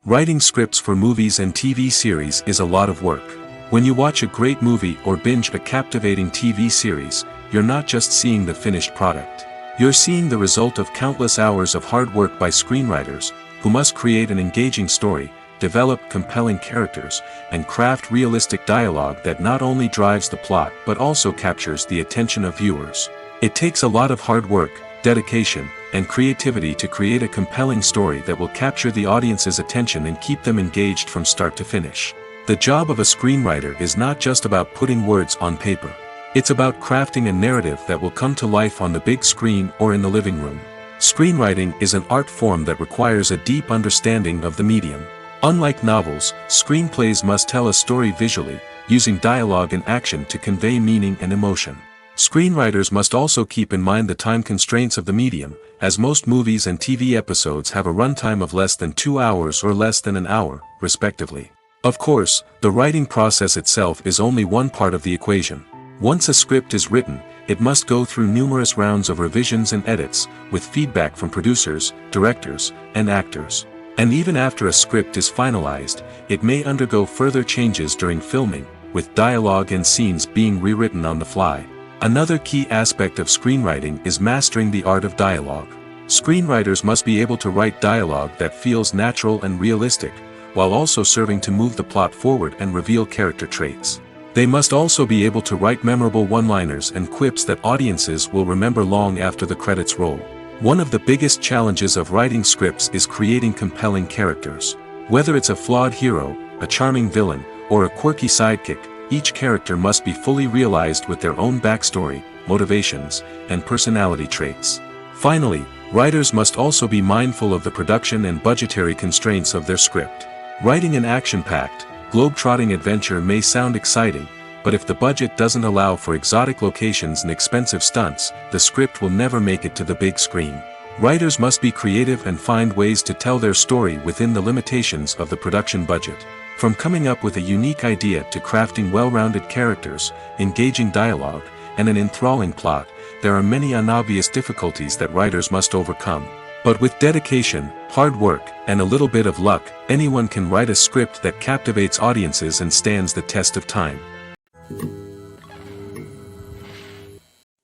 Writing scripts for movies and TV series is a lot of work. When you watch a great movie or binge a captivating TV series, you're not just seeing the finished product. You're seeing the result of countless hours of hard work by screenwriters, who must create an engaging story, develop compelling characters, and craft realistic dialogue that not only drives the plot but also captures the attention of viewers. It takes a lot of hard work, dedication, and creativity to create a compelling story that will capture the audience's attention and keep them engaged from start to finish. The job of a screenwriter is not just about putting words on paper. It's about crafting a narrative that will come to life on the big screen or in the living room. Screenwriting is an art form that requires a deep understanding of the medium. Unlike novels, screenplays must tell a story visually, using dialogue and action to convey meaning and emotion. Screenwriters must also keep in mind the time constraints of the medium, as most movies and TV episodes have a runtime of less than 2 hours or less than an hour, respectively. Of course, the writing process itself is only one part of the equation. Once a script is written, it must go through numerous rounds of revisions and edits, with feedback from producers, directors, and actors. And even after a script is finalized, it may undergo further changes during filming, with dialogue and scenes being rewritten on the fly. Another key aspect of screenwriting is mastering the art of dialogue. Screenwriters must be able to write dialogue that feels natural and realistic, while also serving to move the plot forward and reveal character traits. They must also be able to write memorable one-liners and quips that audiences will remember long after the credits roll. One of the biggest challenges of writing scripts is creating compelling characters. Whether it's a flawed hero, a charming villain, or a quirky sidekick, each character must be fully realized with their own backstory, motivations, and personality traits. Finally, Writers must also be mindful of the production and budgetary constraints of their script. Writing an action-packed, globe-trotting adventure may sound exciting, but if the budget doesn't allow for exotic locations and expensive stunts, the script will never make it to the big screen. Writers must be creative and find ways to tell their story within the limitations of the production budget. From coming up with a unique idea to crafting well-rounded characters, engaging dialogue, and an enthralling plot, there are many unobvious difficulties that writers must overcome. But with dedication, hard work, and a little bit of luck, anyone can write a script that captivates audiences and stands the test of time.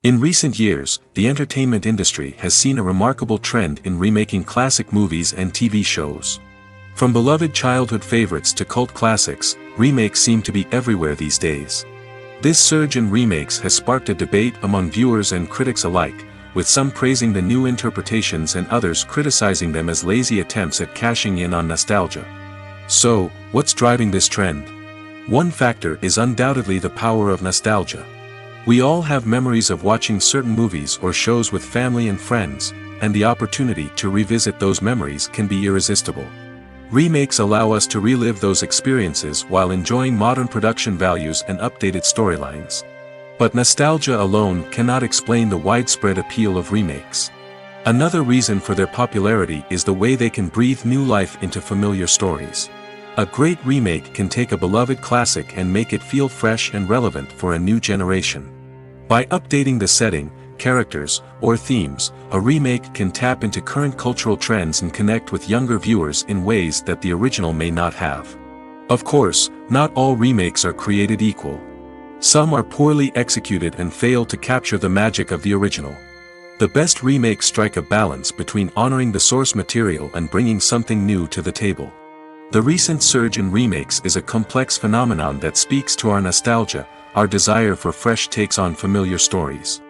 In recent years, the entertainment industry has seen a remarkable trend in remaking classic movies and TV shows. From beloved childhood favorites to cult classics, remakes seem to be everywhere these days. This surge in remakes has sparked a debate among viewers and critics alike, with some praising the new interpretations and others criticizing them as lazy attempts at cashing in on nostalgia. So, what's driving this trend? One factor is undoubtedly the power of nostalgia. We all have memories of watching certain movies or shows with family and friends, and the opportunity to revisit those memories can be irresistible. Remakes allow us to relive those experiences while enjoying modern production values and updated storylines. But nostalgia alone cannot explain the widespread appeal of remakes. Another reason for their popularity is the way they can breathe new life into familiar stories. A great remake can take a beloved classic and make it feel fresh and relevant for a new generation. By updating the setting, characters, or themes, a remake can tap into current cultural trends and connect with younger viewers in ways that the original may not have. Of course, not all remakes are created equal. Some are poorly executed and fail to capture the magic of the original. The best remakes strike a balance between honoring the source material and bringing something new to the table. The recent surge in remakes is a complex phenomenon that speaks to our nostalgia, our desire for fresh takes on familiar stories.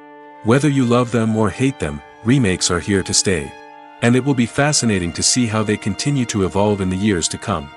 Whether you love them or hate them, remakes are here to stay. And it will be fascinating to see how they continue to evolve in the years to come.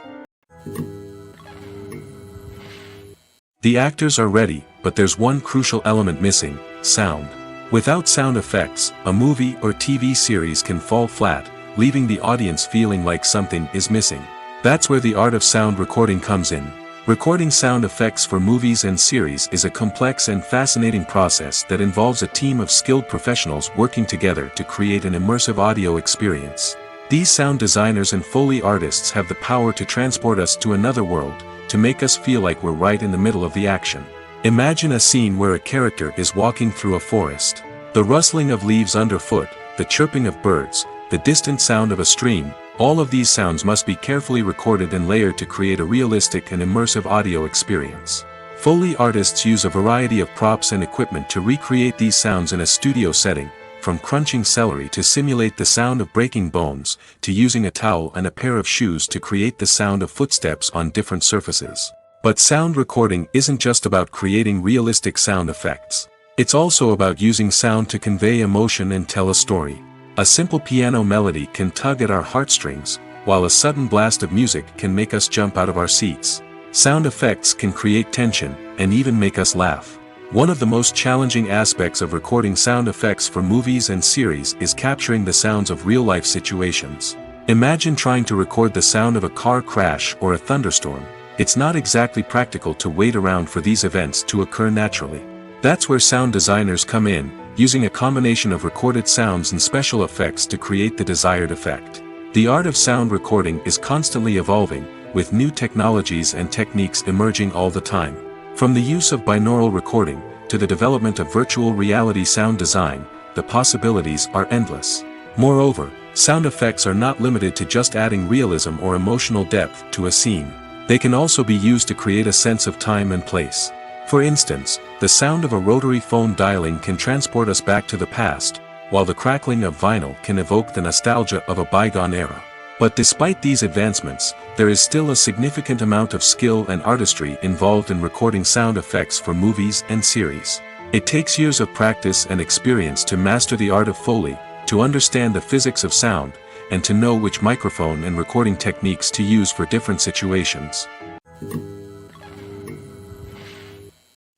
The actors are ready, but there's one crucial element missing: sound. Without sound effects, a movie or TV series can fall flat, leaving the audience feeling like something is missing. That's where the art of sound recording comes in. Recording sound effects for movies and series is a complex and fascinating process that involves a team of skilled professionals working together to create an immersive audio experience. These sound designers and Foley artists have the power to transport us to another world, to make us feel like we're right in the middle of the action. Imagine a scene where a character is walking through a forest. The rustling of leaves underfoot, the chirping of birds, the distant sound of a stream, all of these sounds must be carefully recorded and layered to create a realistic and immersive audio experience. Foley artists use a variety of props and equipment to recreate these sounds in a studio setting, from crunching celery to simulate the sound of breaking bones, to using a towel and a pair of shoes to create the sound of footsteps on different surfaces. But sound recording isn't just about creating realistic sound effects. It's also about using sound to convey emotion and tell a story. A simple piano melody can tug at our heartstrings, while a sudden blast of music can make us jump out of our seats. Sound effects can create tension, and even make us laugh. One of the most challenging aspects of recording sound effects for movies and series is capturing the sounds of real-life situations. Imagine trying to record the sound of a car crash or a thunderstorm. It's not exactly practical to wait around for these events to occur naturally. That's where sound designers come in, using a combination of recorded sounds and special effects to create the desired effect. The art of sound recording is constantly evolving, with new technologies and techniques emerging all the time. From the use of binaural recording, to the development of virtual reality sound design, the possibilities are endless. Moreover, sound effects are not limited to just adding realism or emotional depth to a scene. They can also be used to create a sense of time and place. For instance, the sound of a rotary phone dialing can transport us back to the past, while the crackling of vinyl can evoke the nostalgia of a bygone era. But despite these advancements, there is still a significant amount of skill and artistry involved in recording sound effects for movies and series. It takes years of practice and experience to master the art of Foley, to understand the physics of sound, and to know which microphone and recording techniques to use for different situations.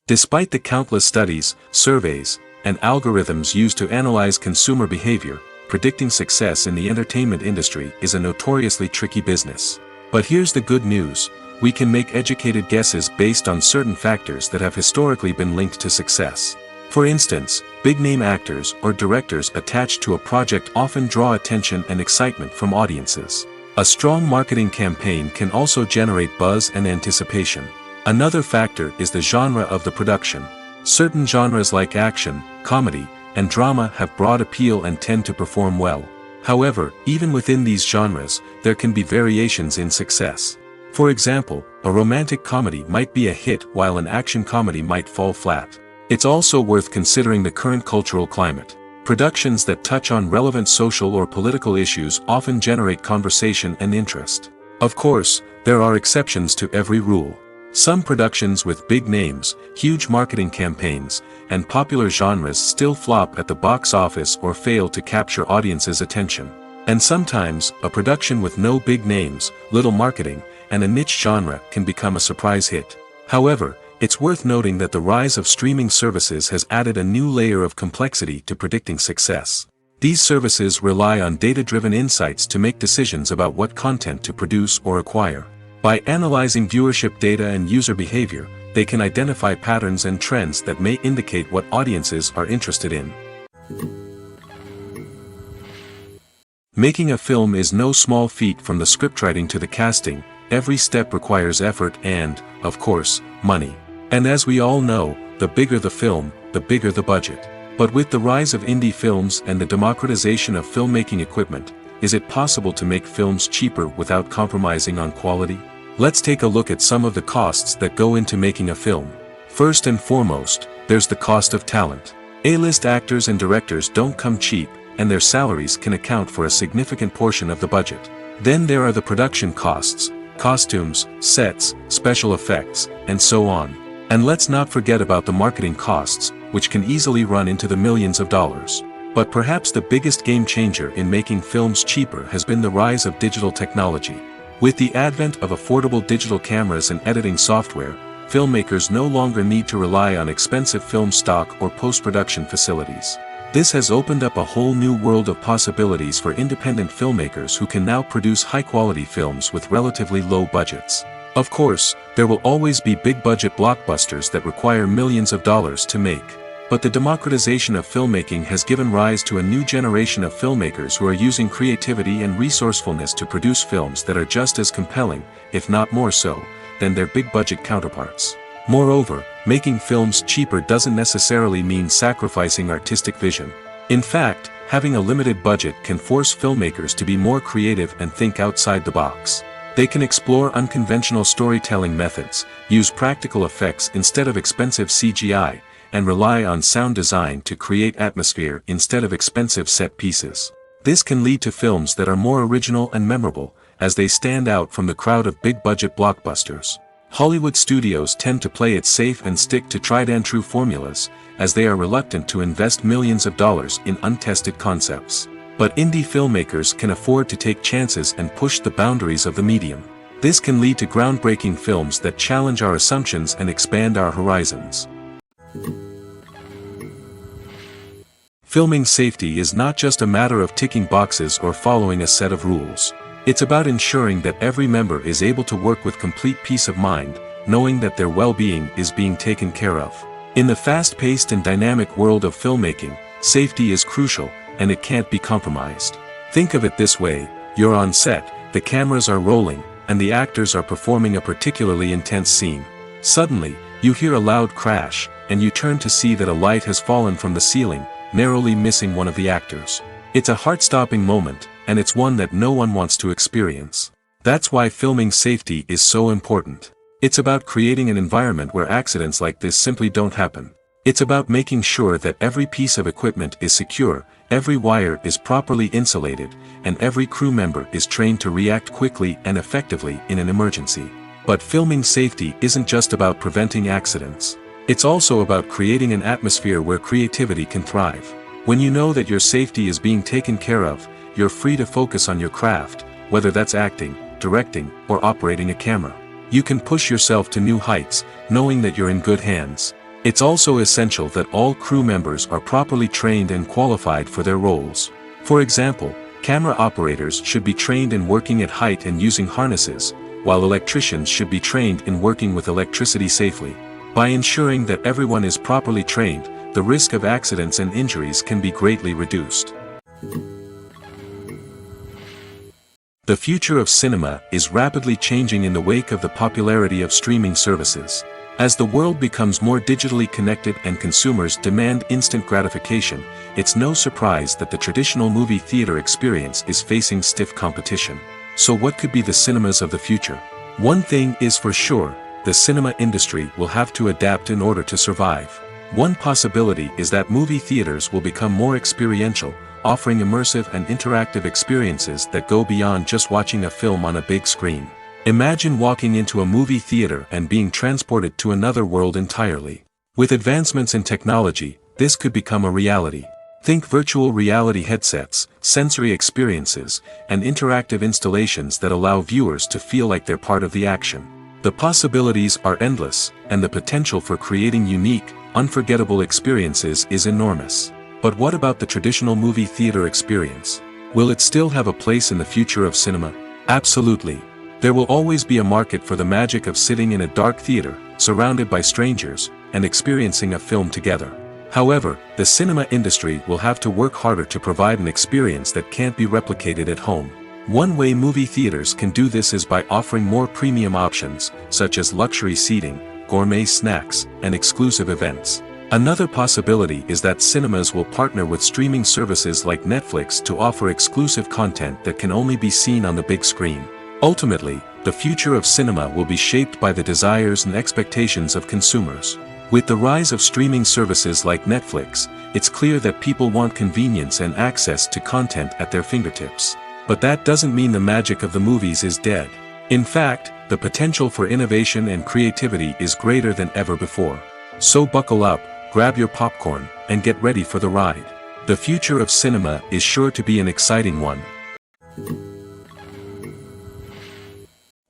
Despite the countless studies, surveys, and algorithms used to analyze consumer behavior, predicting success in the entertainment industry is a notoriously tricky business. But here's the good news: we can make educated guesses based on certain factors that have historically been linked to success. For instance, big-name actors or directors attached to a project often draw attention and excitement from audiences. A strong marketing campaign can also generate buzz and anticipation. Another factor is the genre of the production. Certain genres like action, comedy, and drama have broad appeal and tend to perform well. However, even within these genres, there can be variations in success. For example, a romantic comedy might be a hit while an action comedy might fall flat. It's also worth considering the current cultural climate. Productions that touch on relevant social or political issues often generate conversation and interest. Of course, there are exceptions to every rule. Some productions with big names, huge marketing campaigns, and popular genres still flop at the box office or fail to capture audiences' attention. And sometimes, a production with no big names, little marketing, and a niche genre can become a surprise hit. However, it's worth noting that the rise of streaming services has added a new layer of complexity to predicting success. These services rely on data-driven insights to make decisions about what content to produce or acquire. By analyzing viewership data and user behavior, they can identify patterns and trends that may indicate what audiences are interested in. Making a film is no small feat. From the scriptwriting to the casting, every step requires effort and, of course, money. And as we all know, the bigger the film, the bigger the budget. But with the rise of indie films and the democratization of filmmaking equipment, is it possible to make films cheaper without compromising on quality? Let's take a look at some of the costs that go into making a film. First and foremost, there's the cost of talent. A-list actors and directors don't come cheap, and their salaries can account for a significant portion of the budget. Then there are the production costs, costumes, sets, special effects, and so on. And let's not forget about the marketing costs, which can easily run into the millions of dollars. But perhaps the biggest game changer in making films cheaper has been the rise of digital technology. With the advent of affordable digital cameras and editing software, filmmakers no longer need to rely on expensive film stock or post-production facilities. This has opened up a whole new world of possibilities for independent filmmakers who can now produce high-quality films with relatively low budgets. Of course, there will always be big-budget blockbusters that require millions of dollars to make. But the democratization of filmmaking has given rise to a new generation of filmmakers who are using creativity and resourcefulness to produce films that are just as compelling, if not more so, than their big-budget counterparts. Moreover, making films cheaper doesn't necessarily mean sacrificing artistic vision. In fact, having a limited budget can force filmmakers to be more creative and think outside the box. They can explore unconventional storytelling methods, use practical effects instead of expensive CGI, and rely on sound design to create atmosphere instead of expensive set pieces. This can lead to films that are more original and memorable, as they stand out from the crowd of big-budget blockbusters. Hollywood studios tend to play it safe and stick to tried-and-true formulas, as they are reluctant to invest millions of dollars in untested concepts. But indie filmmakers can afford to take chances and push the boundaries of the medium. This can lead to groundbreaking films that challenge our assumptions and expand our horizons. Filming safety is not just a matter of ticking boxes or following a set of rules. It's about ensuring that every member is able to work with complete peace of mind, knowing that their well-being is being taken care of. In the fast-paced and dynamic world of filmmaking, safety is crucial, and it can't be compromised. Think of it this way: you're on set, the cameras are rolling, and the actors are performing a particularly intense scene. Suddenly, you hear a loud crash, and you turn to see that a light has fallen from the ceiling, narrowly missing one of the actors. It's a heart-stopping moment, and it's one that no one wants to experience. That's why filming safety is so important. It's about creating an environment where accidents like this simply don't happen. It's about making sure that every piece of equipment is secure, every wire is properly insulated, and every crew member is trained to react quickly and effectively in an emergency. But filming safety isn't just about preventing accidents. It's also about creating an atmosphere where creativity can thrive. When you know that your safety is being taken care of, you're free to focus on your craft, whether that's acting, directing, or operating a camera. You can push yourself to new heights, knowing that you're in good hands. It's also essential that all crew members are properly trained and qualified for their roles. For example, camera operators should be trained in working at height and using harnesses, while electricians should be trained in working with electricity safely. By ensuring that everyone is properly trained, the risk of accidents and injuries can be greatly reduced. The future of cinema is rapidly changing in the wake of the popularity of streaming services. As the world becomes more digitally connected and consumers demand instant gratification, it's no surprise that the traditional movie theater experience is facing stiff competition. So what could be the cinemas of the future? One thing is for sure, the cinema industry will have to adapt in order to survive. One possibility is that movie theaters will become more experiential, offering immersive and interactive experiences that go beyond just watching a film on a big screen. Imagine walking into a movie theater and being transported to another world entirely. With advancements in technology, this could become a reality. Think virtual reality headsets, sensory experiences, and interactive installations that allow viewers to feel like they're part of the action. The possibilities are endless, and the potential for creating unique, unforgettable experiences is enormous. But what about the traditional movie theater experience? Will it still have a place in the future of cinema? Absolutely. There will always be a market for the magic of sitting in a dark theater, surrounded by strangers, and experiencing a film together. However, the cinema industry will have to work harder to provide an experience that can't be replicated at home. One way movie theaters can do this is by offering more premium options, such as luxury seating, gourmet snacks, and exclusive events. Another possibility is that cinemas will partner with streaming services like Netflix to offer exclusive content that can only be seen on the big screen. Ultimately, the future of cinema will be shaped by the desires and expectations of consumers. With the rise of streaming services like Netflix, it's clear that people want convenience and access to content at their fingertips. But that doesn't mean the magic of the movies is dead. In fact, the potential for innovation and creativity is greater than ever before. So buckle up, grab your popcorn, and get ready for the ride. The future of cinema is sure to be an exciting one.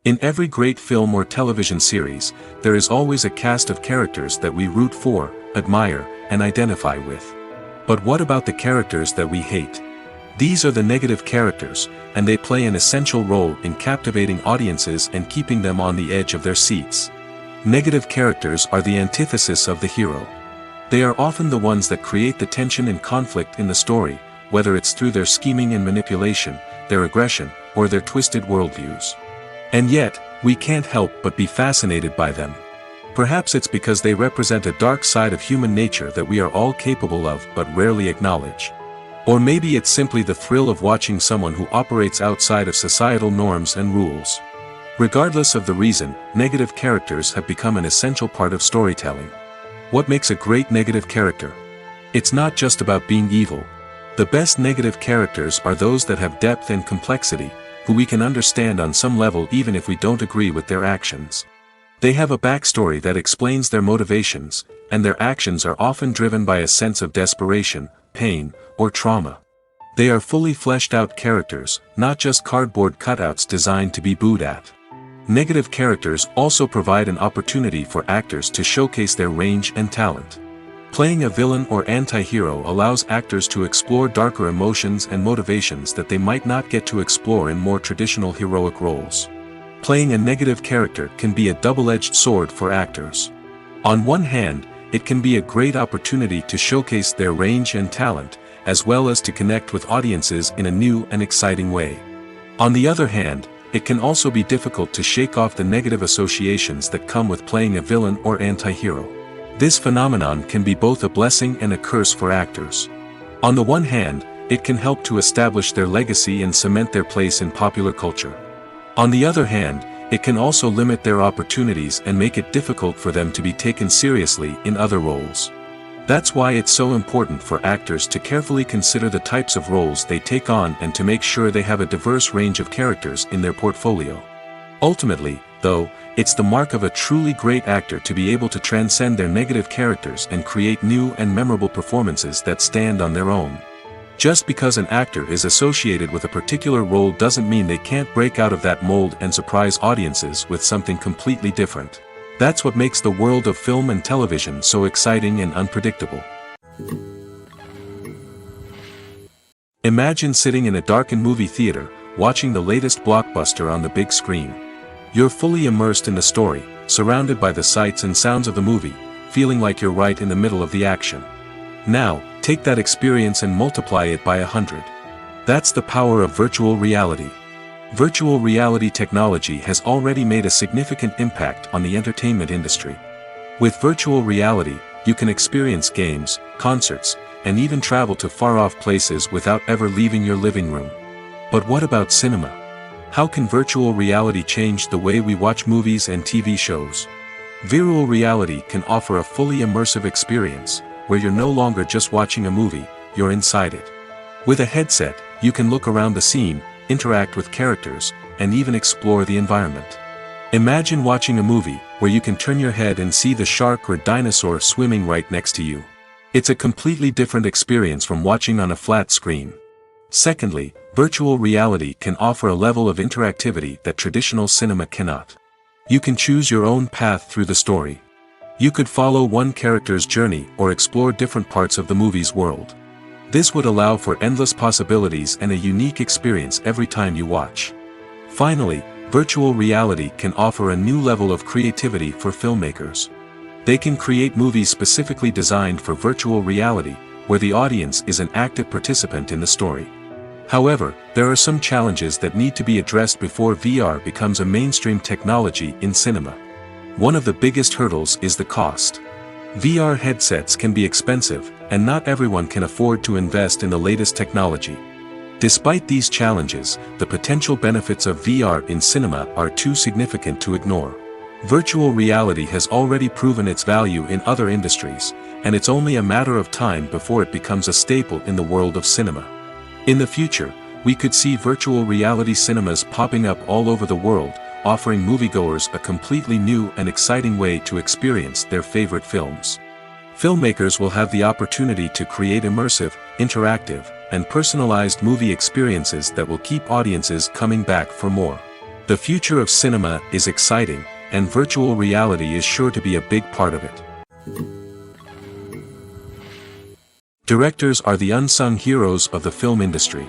In every great film or television series, there is always a cast of characters that we root for, admire, and identify with. But what about the characters that we hate? These are the negative characters, and they play an essential role in captivating audiences and keeping them on the edge of their seats. Negative characters are the antithesis of the hero. They are often the ones that create the tension and conflict in the story, whether it's through their scheming and manipulation, their aggression, or their twisted worldviews. And yet, we can't help but be fascinated by them. Perhaps it's because they represent a dark side of human nature that we are all capable of but rarely acknowledge. Or maybe it's simply the thrill of watching someone who operates outside of societal norms and rules. Regardless of the reason, negative characters have become an essential part of storytelling. What makes a great negative character? It's not just about being evil. The best negative characters are those that have depth and complexity, who we can understand on some level even if we don't agree with their actions. They have a backstory that explains their motivations, and their actions are often driven by a sense of desperation, pain, or trauma. They are fully fleshed out characters, not just cardboard cutouts designed to be booed at. Negative characters also provide an opportunity for actors to showcase their range and talent. Playing a villain or anti-hero allows actors to explore darker emotions and motivations that they might not get to explore in more traditional heroic roles. Playing a negative character can be a double-edged sword for actors. On one hand, it can be a great opportunity to showcase their range and talent, as well as to connect with audiences in a new and exciting way. On the other hand, it can also be difficult to shake off the negative associations that come with playing a villain or anti-hero. This phenomenon can be both a blessing and a curse for actors. On the one hand, it can help to establish their legacy and cement their place in popular culture. On the other hand, it can also limit their opportunities and make it difficult for them to be taken seriously in other roles. That's why it's so important for actors to carefully consider the types of roles they take on and to make sure they have a diverse range of characters in their portfolio. Ultimately, though, it's the mark of a truly great actor to be able to transcend their negative characters and create new and memorable performances that stand on their own. Just because an actor is associated with a particular role doesn't mean they can't break out of that mold and surprise audiences with something completely different. That's what makes the world of film and television so exciting and unpredictable. Imagine sitting in a darkened movie theater, watching the latest blockbuster on the big screen. You're fully immersed in the story, surrounded by the sights and sounds of the movie, feeling like you're right in the middle of the action. Now, take that experience and multiply it by 100. That's the power of virtual reality. Virtual reality technology has already made a significant impact on the entertainment industry. With virtual reality, you can experience games, concerts, and even travel to far-off places without ever leaving your living room. But what about cinema? How can virtual reality change the way we watch movies and TV shows? Virtual reality can offer a fully immersive experience, where you're no longer just watching a movie, you're inside it. With a headset, you can look around the scene, interact with characters, and even explore the environment. Imagine watching a movie, where you can turn your head and see the shark or dinosaur swimming right next to you. It's a completely different experience from watching on a flat screen. Secondly, virtual reality can offer a level of interactivity that traditional cinema cannot. You can choose your own path through the story. You could follow one character's journey or explore different parts of the movie's world. This would allow for endless possibilities and a unique experience every time you watch. Finally, virtual reality can offer a new level of creativity for filmmakers. They can create movies specifically designed for virtual reality, where the audience is an active participant in the story. However, there are some challenges that need to be addressed before VR becomes a mainstream technology in cinema. One of the biggest hurdles is the cost. VR headsets can be expensive, and not everyone can afford to invest in the latest technology. Despite these challenges, the potential benefits of VR in cinema are too significant to ignore. Virtual reality has already proven its value in other industries, and it's only a matter of time before it becomes a staple in the world of cinema. In the future, we could see virtual reality cinemas popping up all over the world, offering moviegoers a completely new and exciting way to experience their favorite films. Filmmakers will have the opportunity to create immersive, interactive, and personalized movie experiences that will keep audiences coming back for more. The future of cinema is exciting, and virtual reality is sure to be a big part of it. Directors are the unsung heroes of the film industry.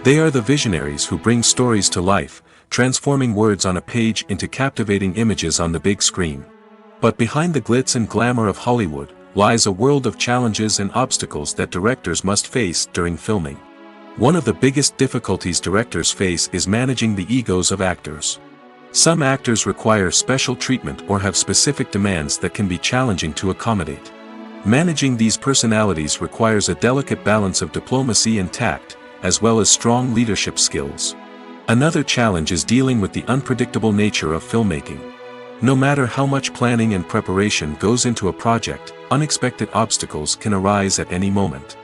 They are the visionaries who bring stories to life, transforming words on a page into captivating images on the big screen. But behind the glitz and glamour of Hollywood, lies a world of challenges and obstacles that directors must face during filming. One of the biggest difficulties directors face is managing the egos of actors. Some actors require special treatment or have specific demands that can be challenging to accommodate. Managing these personalities requires a delicate balance of diplomacy and tact, as well as strong leadership skills. Another challenge is dealing with the unpredictable nature of filmmaking. No matter how much planning and preparation goes into a project, unexpected obstacles can arise at any moment.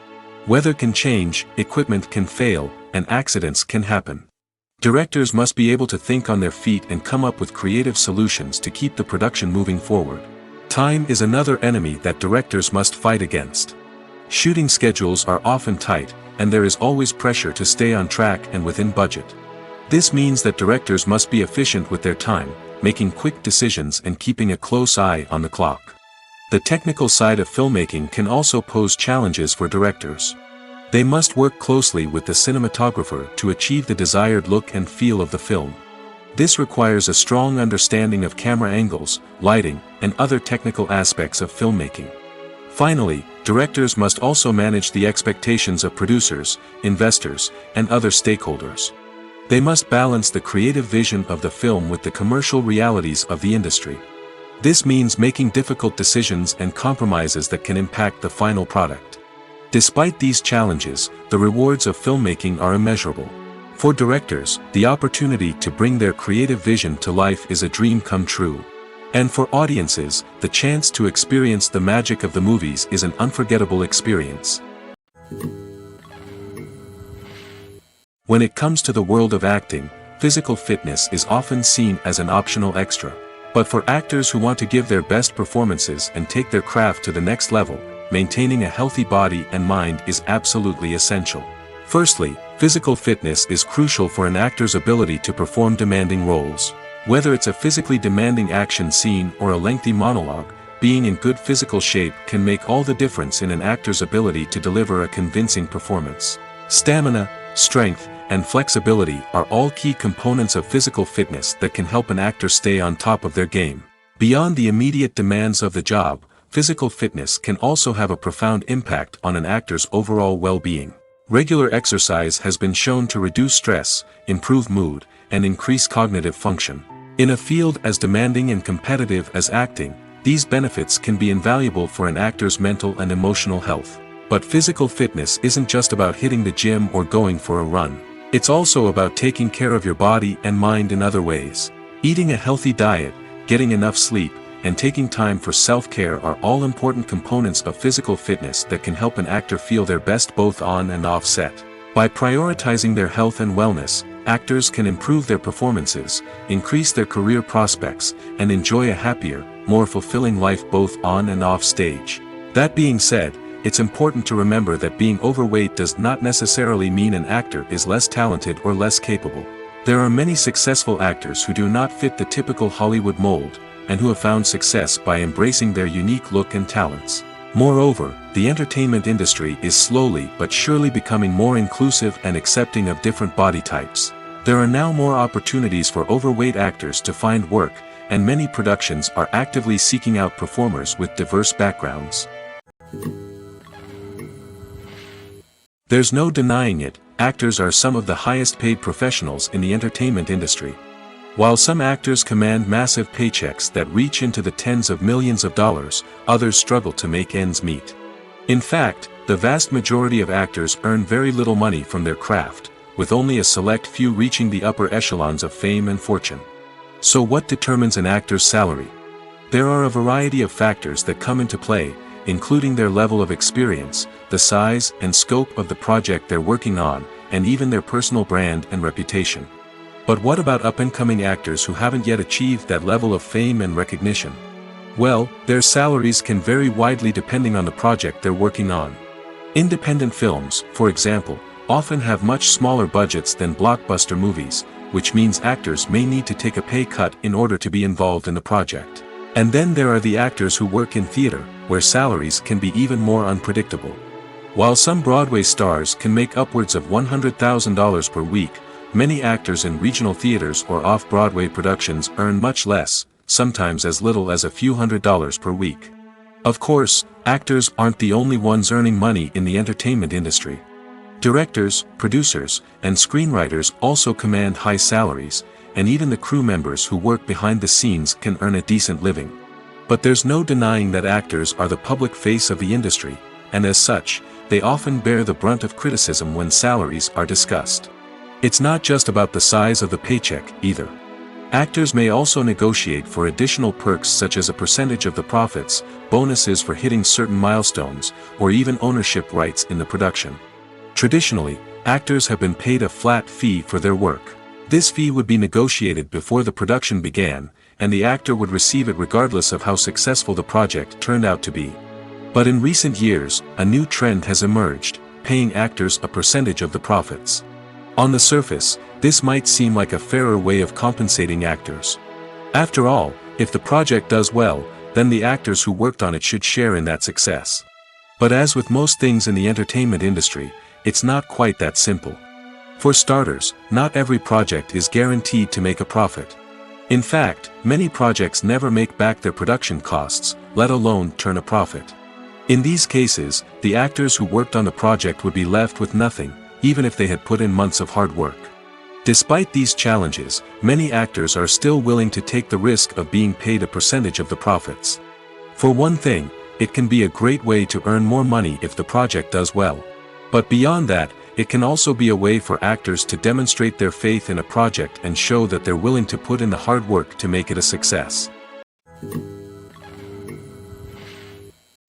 Weather can change, equipment can fail, and accidents can happen. Directors must be able to think on their feet and come up with creative solutions to keep the production moving forward. Time is another enemy that directors must fight against. Shooting schedules are often tight, and there is always pressure to stay on track and within budget. This means that directors must be efficient with their time, making quick decisions and keeping a close eye on the clock. The technical side of filmmaking can also pose challenges for directors. They must work closely with the cinematographer to achieve the desired look and feel of the film. This requires a strong understanding of camera angles, lighting, and other technical aspects of filmmaking. Finally, directors must also manage the expectations of producers, investors, and other stakeholders. They must balance the creative vision of the film with the commercial realities of the industry. This means making difficult decisions and compromises that can impact the final product. Despite these challenges, the rewards of filmmaking are immeasurable. For directors, the opportunity to bring their creative vision to life is a dream come true. And for audiences, the chance to experience the magic of the movies is an unforgettable experience. When it comes to the world of acting, physical fitness is often seen as an optional extra. But for actors who want to give their best performances and take their craft to the next level, maintaining a healthy body and mind is absolutely essential. Firstly, physical fitness is crucial for an actor's ability to perform demanding roles. Whether it's a physically demanding action scene or a lengthy monologue, being in good physical shape can make all the difference in an actor's ability to deliver a convincing performance. Stamina, strength, and flexibility are all key components of physical fitness that can help an actor stay on top of their game. Beyond the immediate demands of the job, physical fitness can also have a profound impact on an actor's overall well-being. Regular exercise has been shown to reduce stress, improve mood, and increase cognitive function. In a field as demanding and competitive as acting, these benefits can be invaluable for an actor's mental and emotional health. But physical fitness isn't just about hitting the gym or going for a run. It's also about taking care of your body and mind in other ways. Eating a healthy diet, getting enough sleep, and taking time for self-care are all important components of physical fitness that can help an actor feel their best both on and off set. By prioritizing their health and wellness, actors can improve their performances, increase their career prospects, and enjoy a happier, more fulfilling life both on and off stage. That being said, it's important to remember that being overweight does not necessarily mean an actor is less talented or less capable. There are many successful actors who do not fit the typical Hollywood mold, and who have found success by embracing their unique look and talents. Moreover, the entertainment industry is slowly but surely becoming more inclusive and accepting of different body types. There are now more opportunities for overweight actors to find work, and many productions are actively seeking out performers with diverse backgrounds. There's no denying it, actors are some of the highest paid professionals in the entertainment industry. While some actors command massive paychecks that reach into the tens of millions of dollars, others struggle to make ends meet. In fact, the vast majority of actors earn very little money from their craft, with only a select few reaching the upper echelons of fame and fortune. So what determines an actor's salary? There are a variety of factors that come into play, including their level of experience, the size and scope of the project they're working on, and even their personal brand and reputation. But what about up-and-coming actors who haven't yet achieved that level of fame and recognition? Well, their salaries can vary widely depending on the project they're working on. Independent films, for example, often have much smaller budgets than blockbuster movies, which means actors may need to take a pay cut in order to be involved in the project. And then there are the actors who work in theater, where salaries can be even more unpredictable. While some Broadway stars can make upwards of $100,000 per week, many actors in regional theaters or off-Broadway productions earn much less, sometimes as little as a few $100s per week. Of course, actors aren't the only ones earning money in the entertainment industry. Directors, producers, and screenwriters also command high salaries, and even the crew members who work behind the scenes can earn a decent living. But there's no denying that actors are the public face of the industry, and as such, they often bear the brunt of criticism when salaries are discussed. It's not just about the size of the paycheck, either. Actors may also negotiate for additional perks such as a percentage of the profits, bonuses for hitting certain milestones, or even ownership rights in the production. Traditionally, actors have been paid a flat fee for their work. This fee would be negotiated before the production began, and the actor would receive it regardless of how successful the project turned out to be. But in recent years, a new trend has emerged, paying actors a percentage of the profits. On the surface, this might seem like a fairer way of compensating actors. After all, if the project does well, then the actors who worked on it should share in that success. But as with most things in the entertainment industry, it's not quite that simple. For starters, not every project is guaranteed to make a profit. In fact, many projects never make back their production costs, let alone turn a profit. In these cases, the actors who worked on the project would be left with nothing, even if they had put in months of hard work. Despite these challenges, many actors are still willing to take the risk of being paid a percentage of the profits. For one thing, it can be a great way to earn more money if the project does well. But beyond that, it can also be a way for actors to demonstrate their faith in a project and show that they're willing to put in the hard work to make it a success.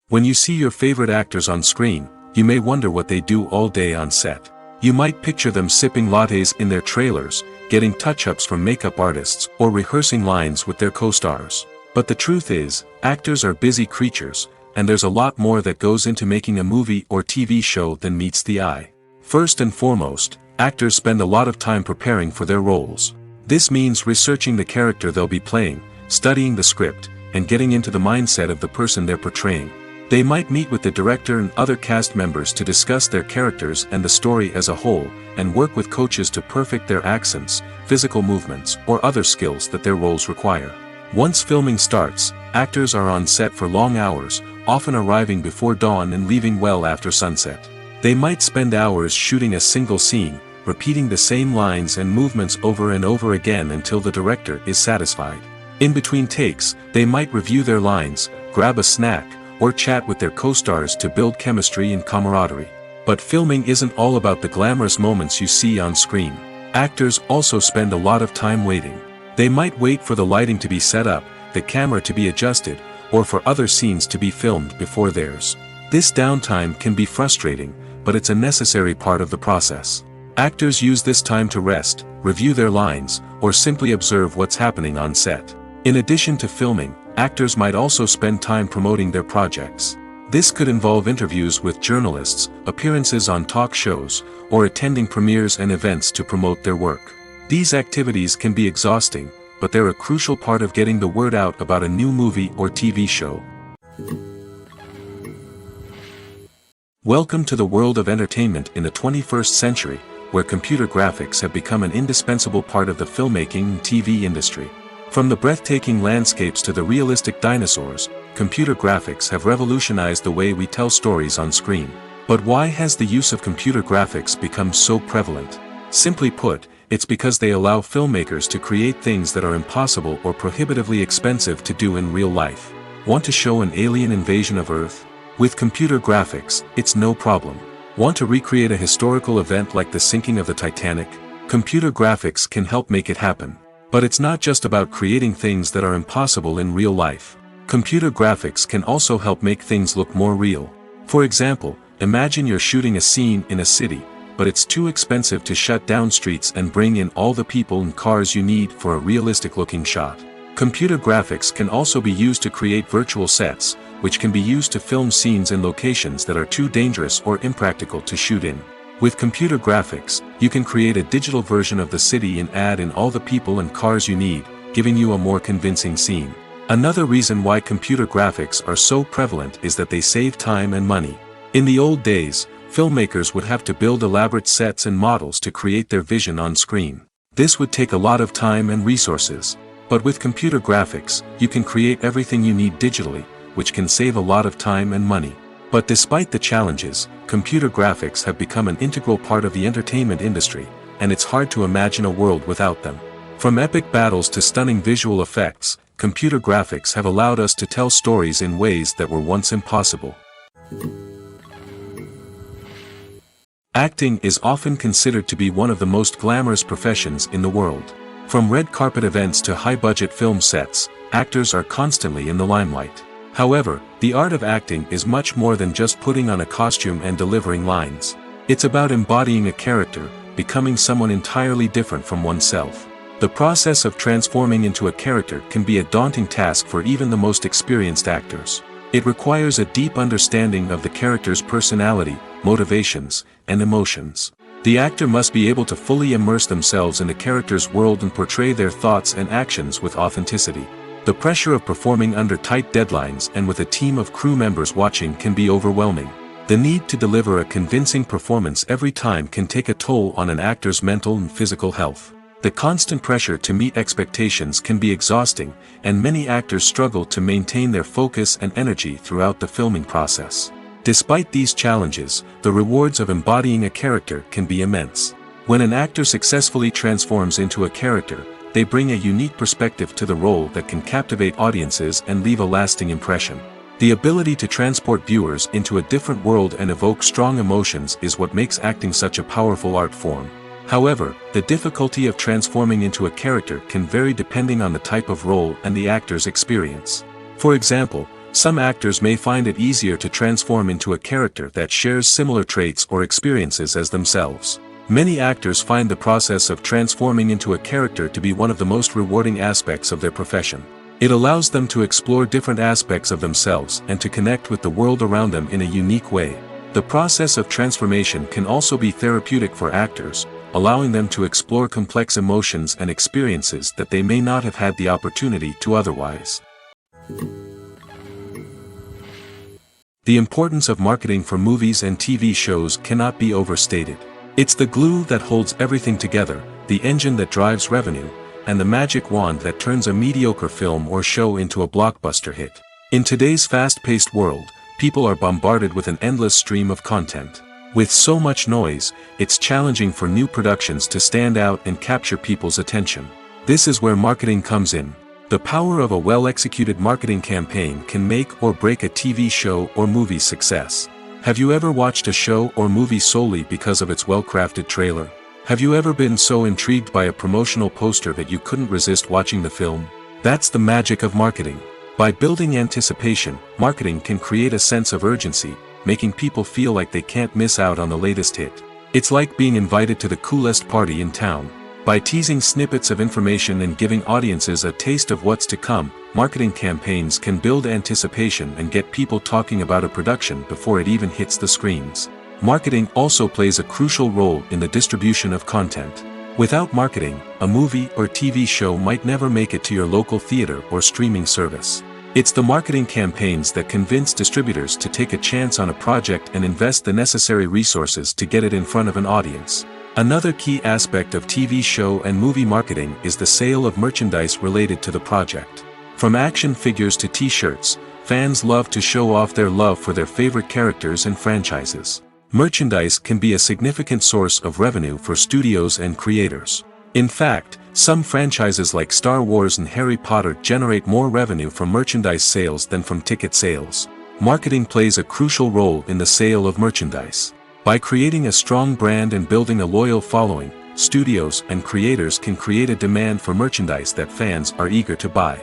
When you see your favorite actors on screen, you may wonder what they do all day on set. You might picture them sipping lattes in their trailers, getting touch-ups from makeup artists, or rehearsing lines with their co-stars. But the truth is, actors are busy creatures, and there's a lot more that goes into making a movie or TV show than meets the eye. First and foremost, actors spend a lot of time preparing for their roles. This means researching the character they'll be playing, studying the script, and getting into the mindset of the person they're portraying. They might meet with the director and other cast members to discuss their characters and the story as a whole, and work with coaches to perfect their accents, physical movements, or other skills that their roles require. Once filming starts, actors are on set for long hours, often arriving before dawn and leaving well after sunset. They might spend hours shooting a single scene, repeating the same lines and movements over and over again until the director is satisfied. In between takes, they might review their lines, grab a snack, or chat with their co-stars to build chemistry and camaraderie. But filming isn't all about the glamorous moments you see on screen. Actors also spend a lot of time waiting. They might wait for the lighting to be set up, the camera to be adjusted, or for other scenes to be filmed before theirs. This downtime can be frustrating, but it's a necessary part of the process. Actors use this time to rest, review their lines, or simply observe what's happening on set. In addition to filming, actors might also spend time promoting their projects. This could involve interviews with journalists, appearances on talk shows, or attending premieres and events to promote their work. These activities can be exhausting, but they're a crucial part of getting the word out about a new movie or TV show. Welcome to the world of entertainment in the 21st century, where computer graphics have become an indispensable part of the filmmaking and TV industry. From the breathtaking landscapes to the realistic dinosaurs, computer graphics have revolutionized the way we tell stories on screen. But why has the use of computer graphics become so prevalent? Simply put, it's because they allow filmmakers to create things that are impossible or prohibitively expensive to do in real life. Want to show an alien invasion of Earth? With computer graphics, it's no problem. Want to recreate a historical event like the sinking of the Titanic? Computer graphics can help make it happen. But it's not just about creating things that are impossible in real life. Computer graphics can also help make things look more real. For example, imagine you're shooting a scene in a city, but it's too expensive to shut down streets and bring in all the people and cars you need for a realistic-looking shot. Computer graphics can also be used to create virtual sets, which can be used to film scenes in locations that are too dangerous or impractical to shoot in. With computer graphics, you can create a digital version of the city and add in all the people and cars you need, giving you a more convincing scene. Another reason why computer graphics are so prevalent is that they save time and money. In the old days, filmmakers would have to build elaborate sets and models to create their vision on screen. This would take a lot of time and resources. But with computer graphics, you can create everything you need digitally, which can save a lot of time and money. But despite the challenges, computer graphics have become an integral part of the entertainment industry, and it's hard to imagine a world without them. From epic battles to stunning visual effects, computer graphics have allowed us to tell stories in ways that were once impossible. Acting is often considered to be one of the most glamorous professions in the world. From red carpet events to high-budget film sets, actors are constantly in the limelight. However, the art of acting is much more than just putting on a costume and delivering lines. It's about embodying a character, becoming someone entirely different from oneself. The process of transforming into a character can be a daunting task for even the most experienced actors. It requires a deep understanding of the character's personality, motivations, and emotions. The actor must be able to fully immerse themselves in the character's world and portray their thoughts and actions with authenticity. The pressure of performing under tight deadlines and with a team of crew members watching can be overwhelming. The need to deliver a convincing performance every time can take a toll on an actor's mental and physical health. The constant pressure to meet expectations can be exhausting, and many actors struggle to maintain their focus and energy throughout the filming process. Despite these challenges, the rewards of embodying a character can be immense. When an actor successfully transforms into a character, they bring a unique perspective to the role that can captivate audiences and leave a lasting impression. The ability to transport viewers into a different world and evoke strong emotions is what makes acting such a powerful art form. However, the difficulty of transforming into a character can vary depending on the type of role and the actor's experience. For example, some actors may find it easier to transform into a character that shares similar traits or experiences as themselves. Many actors find the process of transforming into a character to be one of the most rewarding aspects of their profession. It allows them to explore different aspects of themselves and to connect with the world around them in a unique way. The process of transformation can also be therapeutic for actors, allowing them to explore complex emotions and experiences that they may not have had the opportunity to otherwise. The importance of marketing for movies and TV shows cannot be overstated. It's the glue that holds everything together, the engine that drives revenue, and the magic wand that turns a mediocre film or show into a blockbuster hit. In today's fast-paced world, people are bombarded with an endless stream of content. With so much noise, it's challenging for new productions to stand out and capture people's attention. This is where marketing comes in. The power of a well-executed marketing campaign can make or break a TV show or movie's success. Have you ever watched a show or movie solely because of its well-crafted trailer? Have you ever been so intrigued by a promotional poster that you couldn't resist watching the film? That's the magic of marketing. By building anticipation, marketing can create a sense of urgency, making people feel like they can't miss out on the latest hit. It's like being invited to the coolest party in town. By teasing snippets of information and giving audiences a taste of what's to come, marketing campaigns can build anticipation and get people talking about a production before it even hits the screens. Marketing also plays a crucial role in the distribution of content. Without marketing, a movie or TV show might never make it to your local theater or streaming service. It's the marketing campaigns that convince distributors to take a chance on a project and invest the necessary resources to get it in front of an audience. Another key aspect of TV show and movie marketing is the sale of merchandise related to the project. From action figures to t-shirts, fans love to show off their love for their favorite characters and franchises. Merchandise can be a significant source of revenue for studios and creators. In fact, some franchises like Star Wars and Harry Potter generate more revenue from merchandise sales than from ticket sales. Marketing plays a crucial role in the sale of merchandise. By creating a strong brand and building a loyal following, studios and creators can create a demand for merchandise that fans are eager to buy.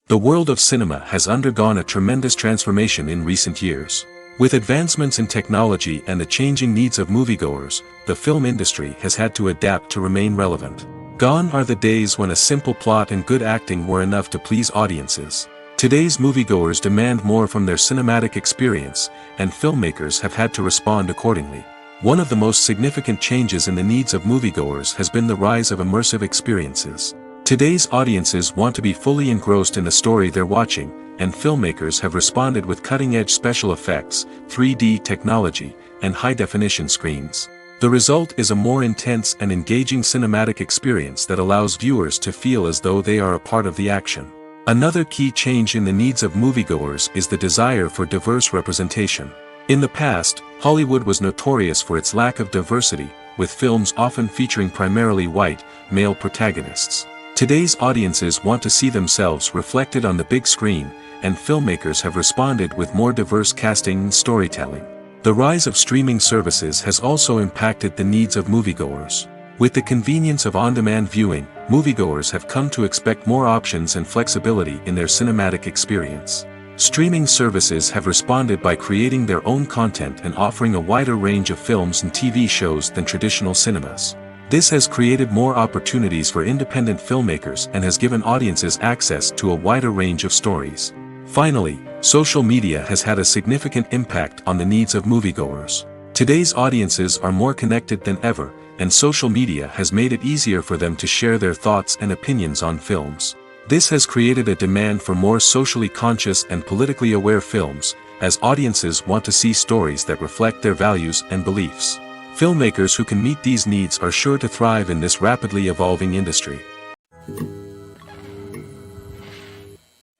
The world of cinema has undergone a tremendous transformation in recent years. With advancements in technology and the changing needs of moviegoers, the film industry has had to adapt to remain relevant. Gone are the days when a simple plot and good acting were enough to please audiences. Today's moviegoers demand more from their cinematic experience, and filmmakers have had to respond accordingly. One of the most significant changes in the needs of moviegoers has been the rise of immersive experiences. Today's audiences want to be fully engrossed in the story they're watching, and filmmakers have responded with cutting-edge special effects, 3D technology, and high-definition screens. The result is a more intense and engaging cinematic experience that allows viewers to feel as though they are a part of the action. Another key change in the needs of moviegoers is the desire for diverse representation. In the past, Hollywood was notorious for its lack of diversity, with films often featuring primarily white, male protagonists. Today's audiences want to see themselves reflected on the big screen, and filmmakers have responded with more diverse casting and storytelling. The rise of streaming services has also impacted the needs of moviegoers. With the convenience of on-demand viewing, moviegoers have come to expect more options and flexibility in their cinematic experience. Streaming services have responded by creating their own content and offering a wider range of films and TV shows than traditional cinemas. This has created more opportunities for independent filmmakers and has given audiences access to a wider range of stories. Finally, social media has had a significant impact on the needs of moviegoers. Today's audiences are more connected than ever, and social media has made it easier for them to share their thoughts and opinions on films. This has created a demand for more socially conscious and politically aware films, as audiences want to see stories that reflect their values and beliefs. Filmmakers who can meet these needs are sure to thrive in this rapidly evolving industry.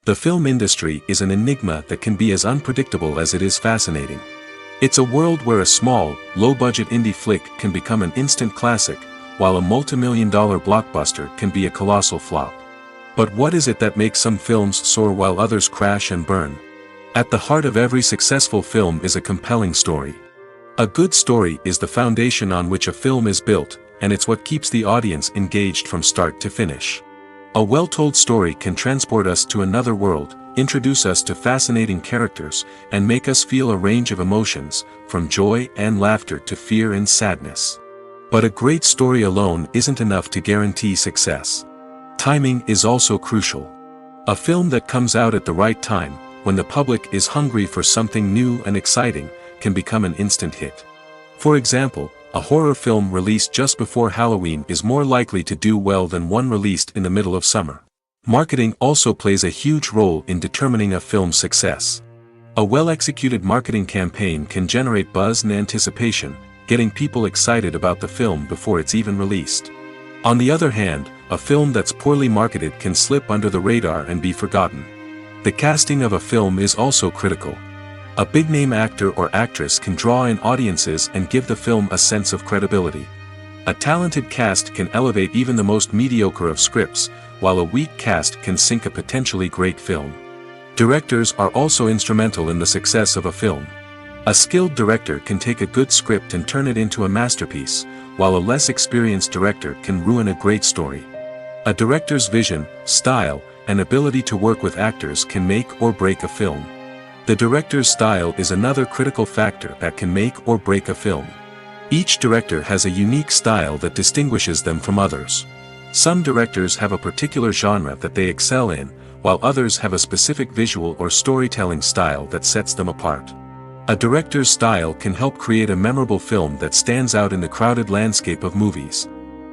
The film industry is an enigma that can be as unpredictable as it is fascinating. It's a world where a small, low-budget indie flick can become an instant classic, while a multi-million-dollar blockbuster can be a colossal flop. But what is it that makes some films soar while others crash and burn? At the heart of every successful film is a compelling story. A good story is the foundation on which a film is built, and it's what keeps the audience engaged from start to finish. A well-told story can transport us to another world, introduce us to fascinating characters, and make us feel a range of emotions, from joy and laughter to fear and sadness. But a great story alone isn't enough to guarantee success. Timing is also crucial. A film that comes out at the right time, when the public is hungry for something new and exciting, can become an instant hit. For example, a horror film released just before Halloween is more likely to do well than one released in the middle of summer. Marketing also plays a huge role in determining a film's success. A well-executed marketing campaign can generate buzz and anticipation, getting people excited about the film before it's even released. On the other hand, a film that's poorly marketed can slip under the radar and be forgotten. The casting of a film is also critical. A big-name actor or actress can draw in audiences and give the film a sense of credibility. A talented cast can elevate even the most mediocre of scripts, while a weak cast can sink a potentially great film. Directors are also instrumental in the success of a film. A skilled director can take a good script and turn it into a masterpiece, while a less experienced director can ruin a great story. A director's vision, style, and ability to work with actors can make or break a film. The director's style is another critical factor that can make or break a film. Each director has a unique style that distinguishes them from others. Some directors have a particular genre that they excel in, while others have a specific visual or storytelling style that sets them apart. A director's style can help create a memorable film that stands out in the crowded landscape of movies.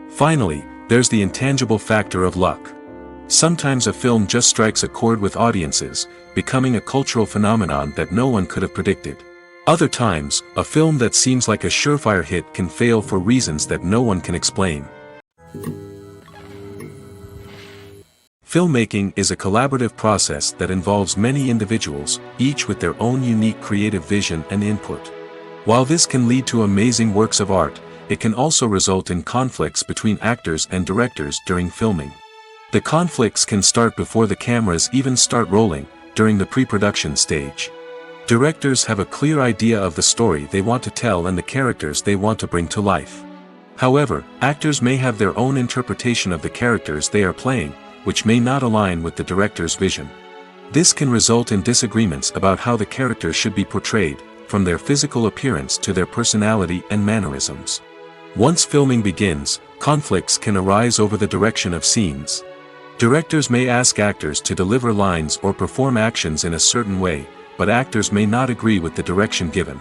Finally, there's the intangible factor of luck. Sometimes a film just strikes a chord with audiences, becoming a cultural phenomenon that no one could have predicted. Other times, a film that seems like a surefire hit can fail for reasons that no one can explain. Filmmaking is a collaborative process that involves many individuals, each with their own unique creative vision and input. While this can lead to amazing works of art, it can also result in conflicts between actors and directors during filming. The conflicts can start before the cameras even start rolling, during the pre-production stage. Directors have a clear idea of the story they want to tell and the characters they want to bring to life. However, actors may have their own interpretation of the characters they are playing, which may not align with the director's vision. This can result in disagreements about how the characters should be portrayed, from their physical appearance to their personality and mannerisms. Once filming begins, conflicts can arise over the direction of scenes. Directors may ask actors to deliver lines or perform actions in a certain way, but actors may not agree with the direction given.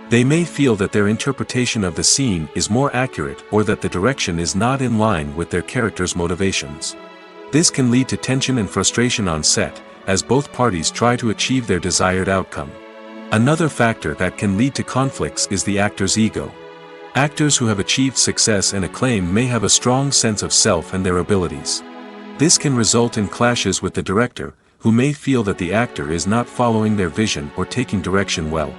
They may feel that their interpretation of the scene is more accurate or that the direction is not in line with their character's motivations. This can lead to tension and frustration on set, as both parties try to achieve their desired outcome. Another factor that can lead to conflicts is the actor's ego. Actors who have achieved success and acclaim may have a strong sense of self and their abilities. This can result in clashes with the director, who may feel that the actor is not following their vision or taking direction well.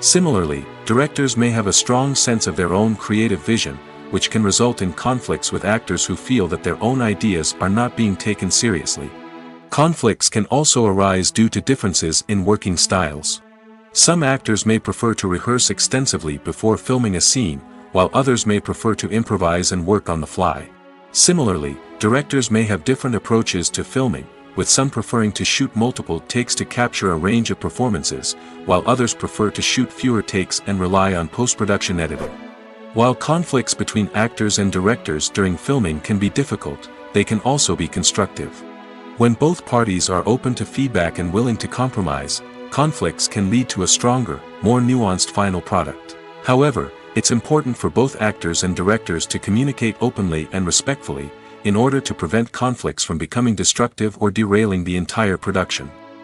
Similarly, directors may have a strong sense of their own creative vision, which can result in conflicts with actors who feel that their own ideas are not being taken seriously. Conflicts can also arise due to differences in working styles. Some actors may prefer to rehearse extensively before filming a scene, while others may prefer to improvise and work on the fly. Similarly, directors may have different approaches to filming, with some preferring to shoot multiple takes to capture a range of performances, while others prefer to shoot fewer takes and rely on post-production editing. While conflicts between actors and directors during filming can be difficult, they can also be constructive. When both parties are open to feedback and willing to compromise, conflicts can lead to a stronger, more nuanced final product. However, it's important for both actors and directors to communicate openly and respectfully, in order to prevent conflicts from becoming destructive or derailing the entire production.